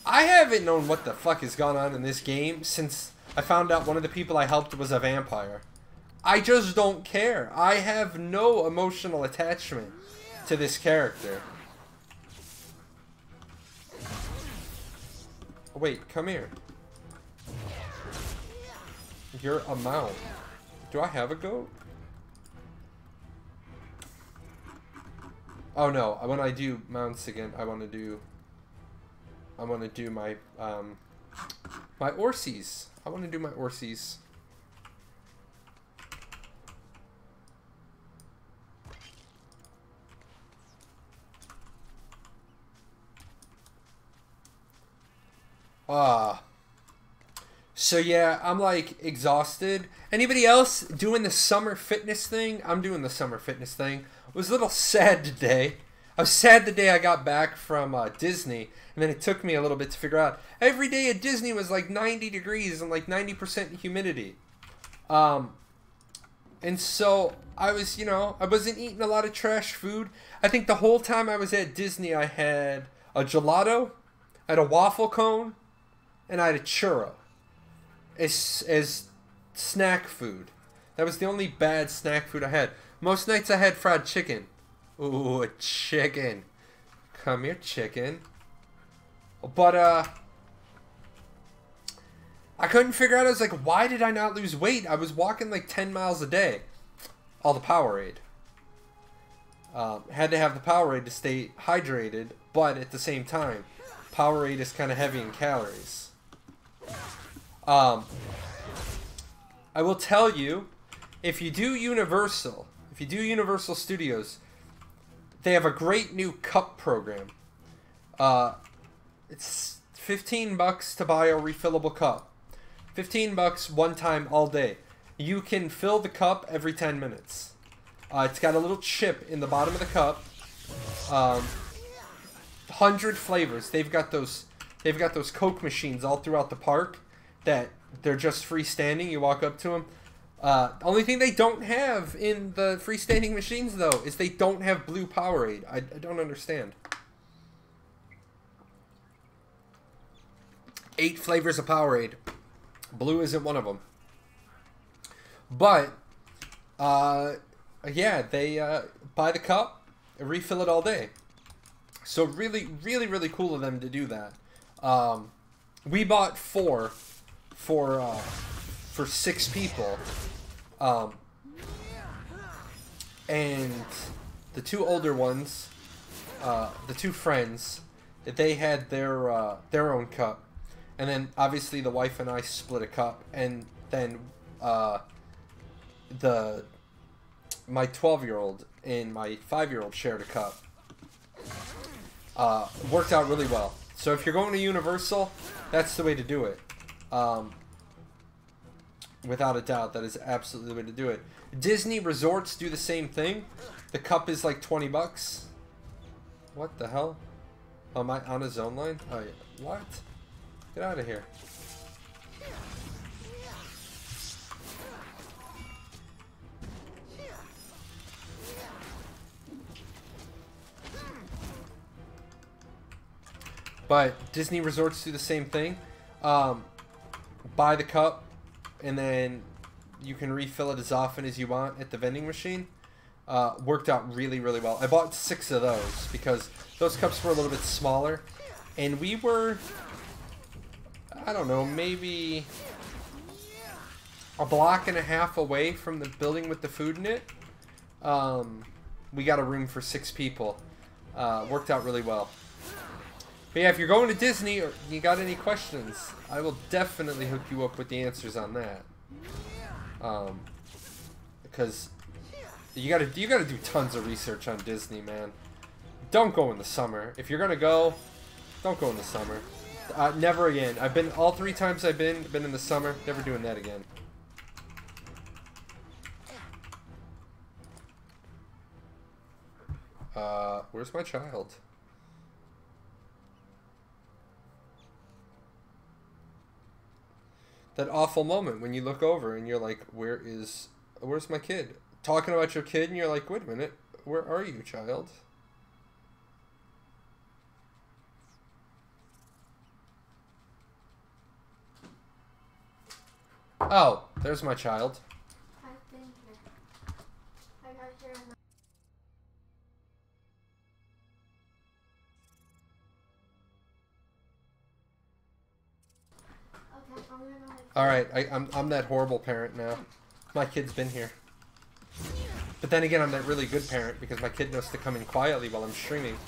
I haven't known what the fuck has gone on in this game since I found out one of the people I helped was a vampire. I just don't care. I have no emotional attachment to this character. Oh, wait, come here. You're a mount. Do I have a goat? Oh no, when I do mounts again, I want to do my my Orsies. I want to do my Orsies. So yeah, I'm like exhausted. Anybody else doing the summer fitness thing? I'm doing the summer fitness thing. I was a little sad today. I was sad the day I got back from Disney, and then it took me a little bit to figure out. Every day at Disney was like 90 degrees and like 90% humidity. And so I was, you know, I wasn't eating a lot of trash food. I think the whole time I was at Disney, I had a gelato, I had a waffle cone, and I had a churro as snack food. That was the only bad snack food I had. Most nights I had fried chicken. Ooh, a chicken. Come here, chicken. But, I couldn't figure out, I was like, why did I not lose weight? I was walking like 10 miles a day. All the Powerade. Had to have the Powerade to stay hydrated, but at the same time, Powerade is kind of heavy in calories. I will tell you, if you do Universal Studios, they have a great new cup program. It's $15 to buy a refillable cup. $15 one time all day. You can fill the cup every 10 minutes. It's got a little chip in the bottom of the cup. 100 flavors. They've got those Coke machines all throughout the park that they're just freestanding. You walk up to them. Only thing they don't have in the freestanding machines, though, is they don't have blue Powerade. I don't understand. 8 flavors of Powerade. Blue isn't one of them. But, yeah, they buy the cup, refill it all day. So really, really, really cool of them to do that. We bought 4 for 6 people. And the 2 older ones, the 2 friends, they had their own cup. And then obviously the wife and I split a cup, and then my 12-year-old and my 5-year-old shared a cup. Worked out really well. So if you're going to Universal, that's the way to do it. Without a doubt, that is absolutely the way to do it. Disney resorts do the same thing. The cup is like $20. What the hell? Oh, am I on a zone line? Oh, yeah. What? Get out of here. But Disney resorts do the same thing. Buy the cup, and then you can refill it as often as you want at the vending machine. Worked out really, really well. I bought 6 of those because those cups were a little bit smaller. And we were, I don't know, maybe a block and a half away from the building with the food in it. We got a room for 6 people. Worked out really well. But yeah, if you're going to Disney or you got any questions, I will definitely hook you up with the answers on that. Because you gotta do tons of research on Disney, man. Don't go in the summer. If you're gonna go, don't go in the summer. Never again. I've been all 3 times I've been in the summer. Never doing that again. Where's my child? That awful moment when you look over and you're like, where's my kid? Talking about your kid and you're like, wait a minute, where are you, child? Oh, there's my child. I've been here. I got here in the... Okay, I'm gonna go ahead. Alright, I'm that horrible parent now. My kid's been here. But then again, I'm that really good parent because my kid knows to come in quietly while I'm streaming.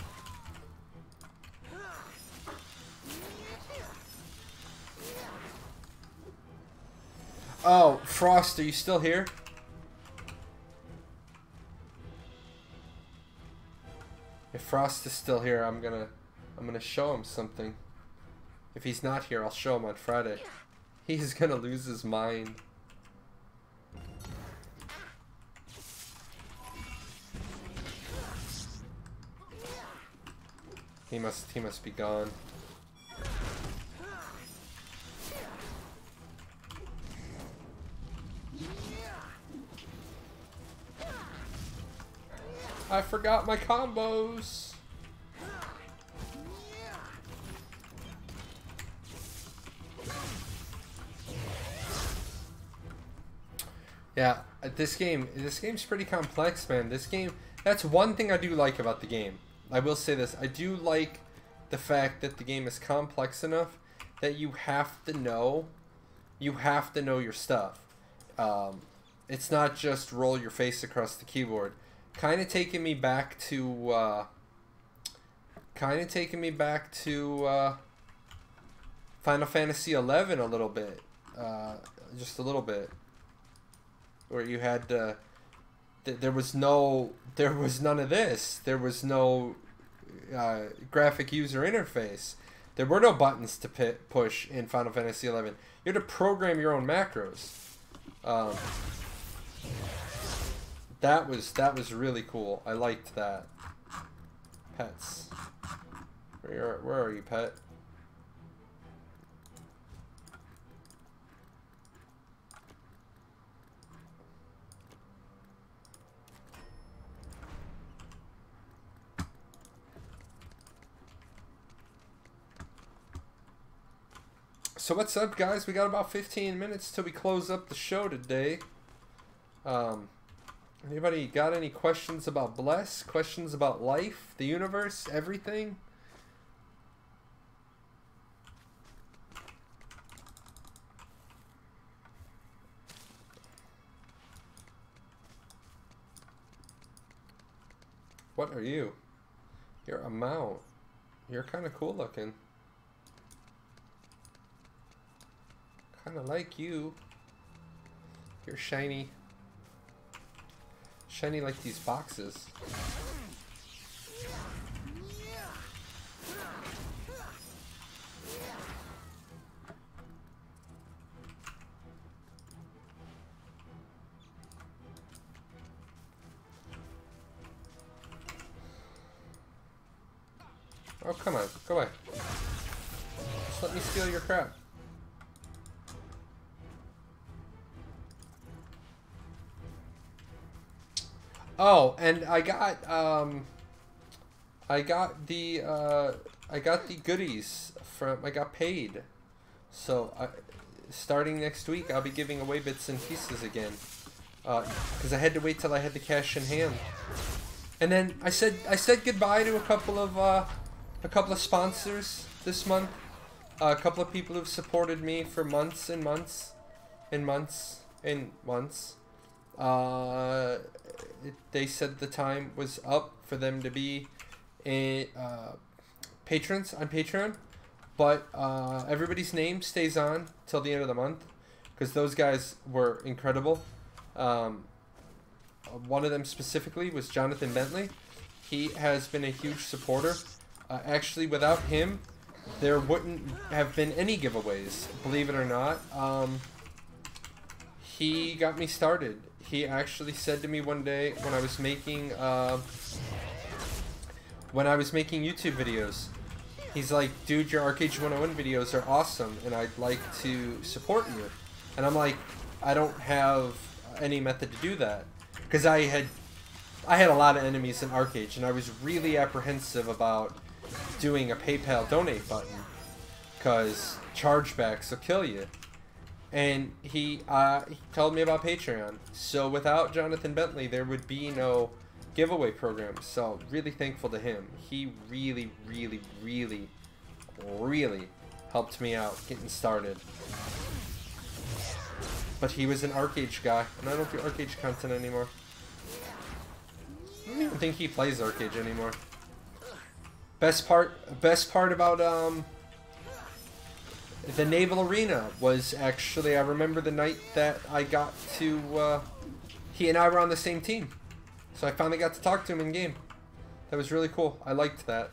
Oh, Frost, are you still here? If Frost is still here, I'm gonna show him something. If he's not here, I'll show him on Friday. He's gonna lose his mind. He must be gone. I forgot my combos. Yeah, this game's pretty complex, man. This game, that's one thing I do like about the game. I will say this, I do like the fact that the game is complex enough that you have to know your stuff. It's not just roll your face across the keyboard. Kind of taking me back to Final Fantasy 11 a little bit, just a little bit, where you had there was none of this. There was no graphic user interface. There were no buttons to push in Final Fantasy 11. You had to program your own macros. That was really cool. I liked that. Pets. Where are you, pet? So what's up, guys? We got about 15 minutes till we close up the show today. Anybody got any questions about Bless? Questions about life, the universe, everything? What are you? You're a mount. You're kind of cool looking. Kind of like you. You're shiny. Shiny like these boxes. Oh, come on. Go away. Just let me steal your crap. Oh, and I got the goodies from, I got paid. So starting next week, I'll be giving away bits and pieces again. Because I had to wait till I had the cash in hand. And then I said goodbye to a couple of sponsors this month. A couple of people who've supported me for months and months and months and months. They said the time was up for them to be patrons on Patreon, but everybody's name stays on till the end of the month because those guys were incredible. One of them specifically was Jonathan Bentley. He has been a huge supporter. Actually, without him, there wouldn't have been any giveaways, believe it or not. He got me started. He actually said to me one day when I was making YouTube videos, he's like, dude, your Arcade 101 videos are awesome, and I'd like to support you. And I'm like, I don't have any method to do that, because I had a lot of enemies in Arcade, and I was really apprehensive about doing a PayPal donate button, because chargebacks will kill you. And he told me about Patreon. So without Jonathan Bentley, there would be no giveaway program. So really thankful to him. He really, really, really, really helped me out getting started. But he was an Arcade guy, and I don't do Arcade content anymore. I don't even think he plays Arcade anymore. Best part about the Naval Arena was actually, I remember the night that I got to, he and I were on the same team. So I finally got to talk to him in game. That was really cool. I liked that.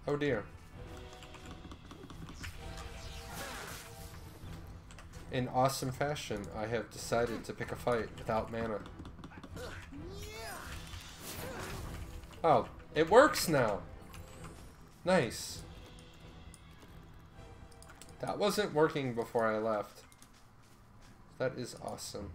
Oh dear. In awesome fashion, I have decided to pick a fight without mana. Oh, it works now! Nice. That wasn't working before I left. That is awesome.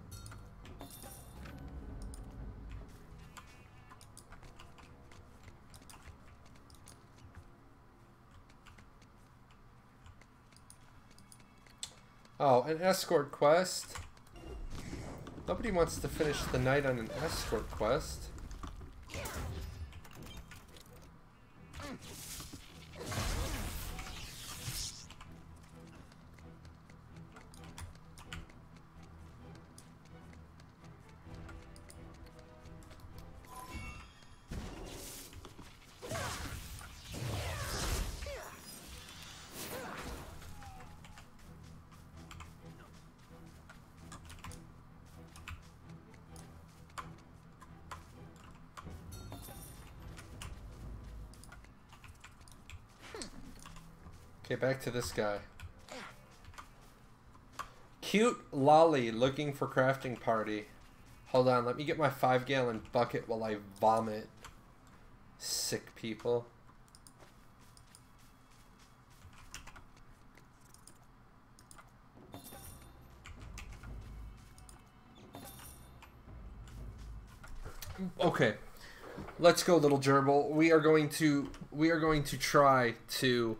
Oh, an escort quest. Nobody wants to finish the night on an escort quest. Okay, back to this guy. Cute lolly looking for crafting party. Hold on, let me get my 5-gallon bucket while I vomit. Sick people. Okay. Let's go, little gerbil. We are going to try to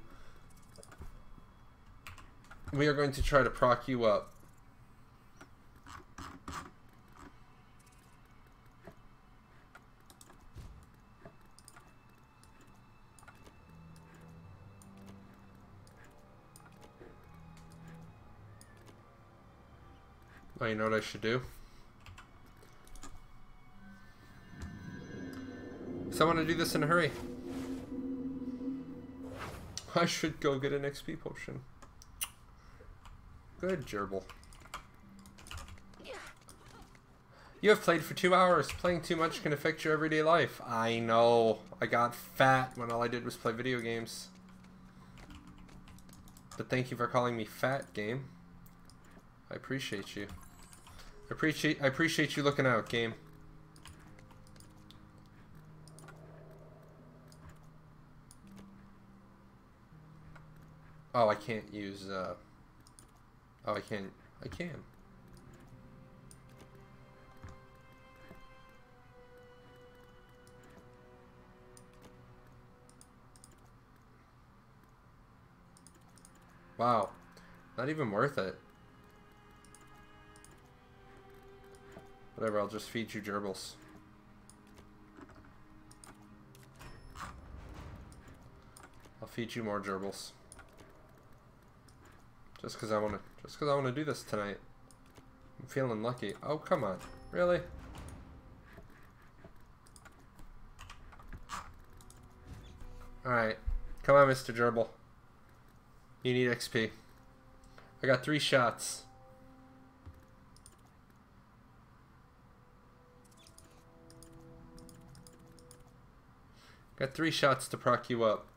proc you up. Oh, you know what I should do? So I want to do this in a hurry. I should go get an XP potion. Good, gerbil. You have played for 2 hours. Playing too much can affect your everyday life. I know. I got fat when all I did was play video games. But thank you for calling me fat, game. I appreciate you. I appreciate you looking out, game. Oh, I can't use, oh, I can. Wow. Not even worth it. Whatever, I'll just feed you gerbils. I'll feed you more gerbils. Just because I want to do this tonight. I'm feeling lucky. Oh, come on. Really? Alright. Come on, Mr. Gerbil. You need XP. I got 3 shots. Got 3 shots to proc you up.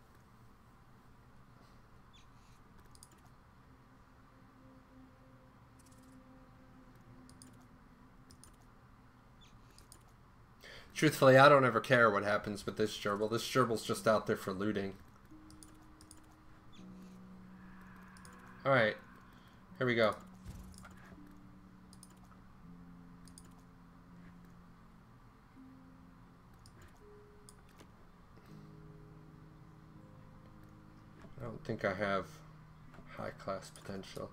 Truthfully, I don't ever care what happens with this gerbil. This gerbil's just out there for looting. Alright. Here we go. I don't think I have high class potential.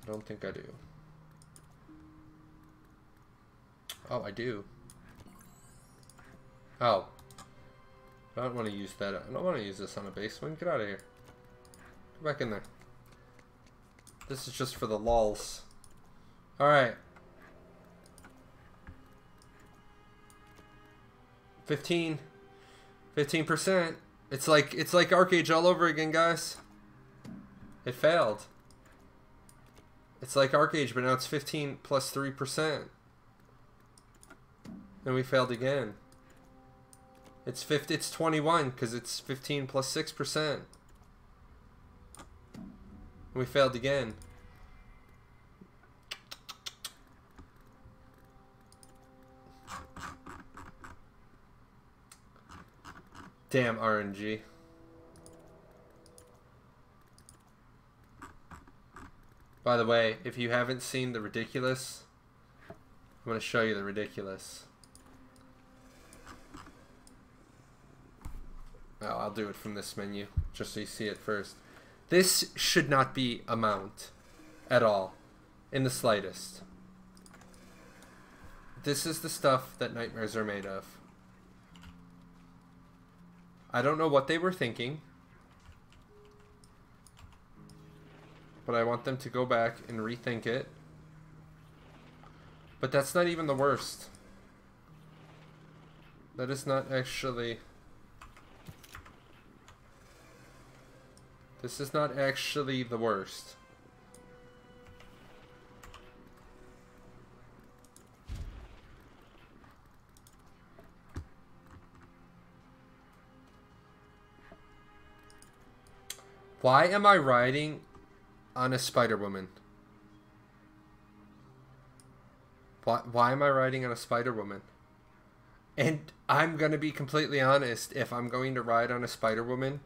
I don't think I do. Oh, I do. Oh. I don't want to use that. I don't want to use this on a basement. Get out of here. Go back in there. This is just for the lulz. Alright. 15%. It's like Arcage all over again, guys. It failed. It's like Arcage, but now it's 15 plus 3%. And we failed again. It's 21 because it's 15 plus 6%. And we failed again. Damn RNG. By the way, if you haven't seen the ridiculous, I'm going to show you the ridiculous. Oh, I'll do it from this menu, just so you see it first. This should not be a mount at all, in the slightest. This is the stuff that nightmares are made of. I don't know what they were thinking, but I want them to go back and rethink it. But that's not even the worst. That is not actually... This is not actually the worst. Why am I riding on a Spider Woman? Why am I riding on a Spider Woman? And I'm gonna be completely honest, if I'm going to ride on a Spider Woman,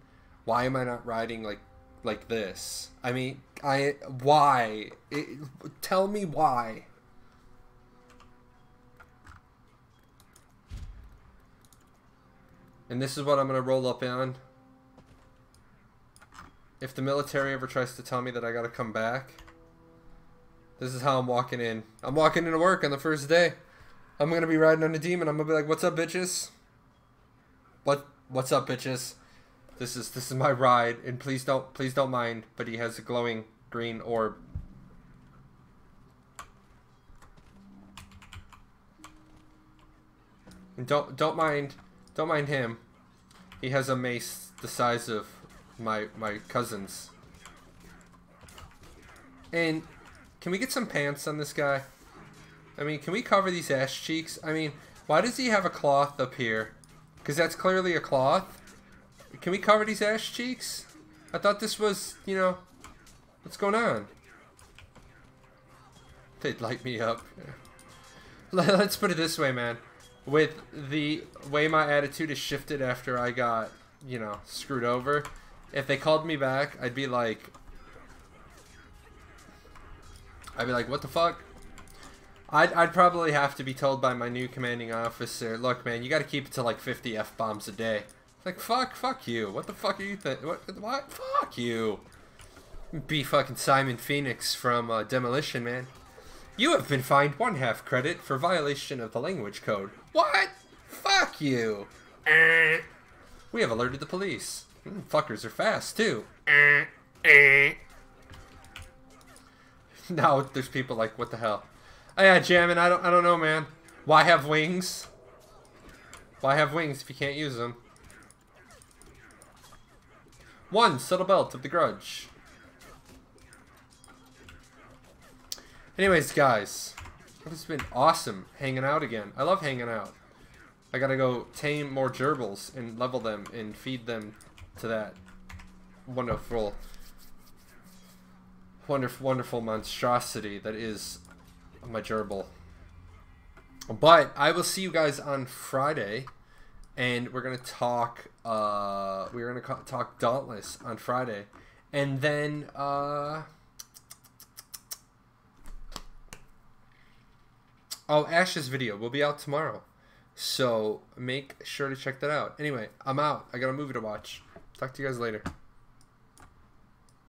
why am I not riding like this? I mean, why? Tell me why. And this is what I'm gonna roll up on. If the military ever tries to tell me that I gotta come back, this is how I'm walking in. I'm walking into work on the first day. I'm gonna be riding on a demon. I'm gonna be like, "What's up, bitches? What's up, bitches? This is my ride, and please don't mind." But he has a glowing green orb. And don't mind him. He has a mace the size of my cousin's. And can we get some pants on this guy? I mean, can we cover these ass cheeks? I mean, why does he have a cloth up here? Because that's clearly a cloth. Can we cover these ass cheeks? I thought this was, you know, what's going on? They'd light me up. Let's put it this way, man. With the way my attitude is shifted after I got, you know, screwed over, if they called me back, I'd be like, what the fuck? I'd probably have to be told by my new commanding officer, look, man, you got to keep it to like 50 F-bombs a day. Like, fuck you. What the fuck are you what? Fuck you. Be fucking Simon Phoenix from Demolition Man. You have been fined 1/2 credit for violation of the language code. What? Fuck you. We have alerted the police. Fuckers are fast, too. Now there's people like, what the hell? Oh, yeah, jamming, I don't know, man. Why have wings? Why have wings if you can't use them? 1, subtle belt of the grudge. Anyways, guys, it has been awesome hanging out again. I love hanging out. I gotta go tame more gerbils and level them and feed them to that wonderful monstrosity that is my gerbil. But I will see you guys on Friday, and we're gonna talk. Talk Dauntless on Friday, and then Ash's video will be out tomorrow, so make sure to check that out. Anyway, I'm out. I got a movie to watch. Talk to you guys later.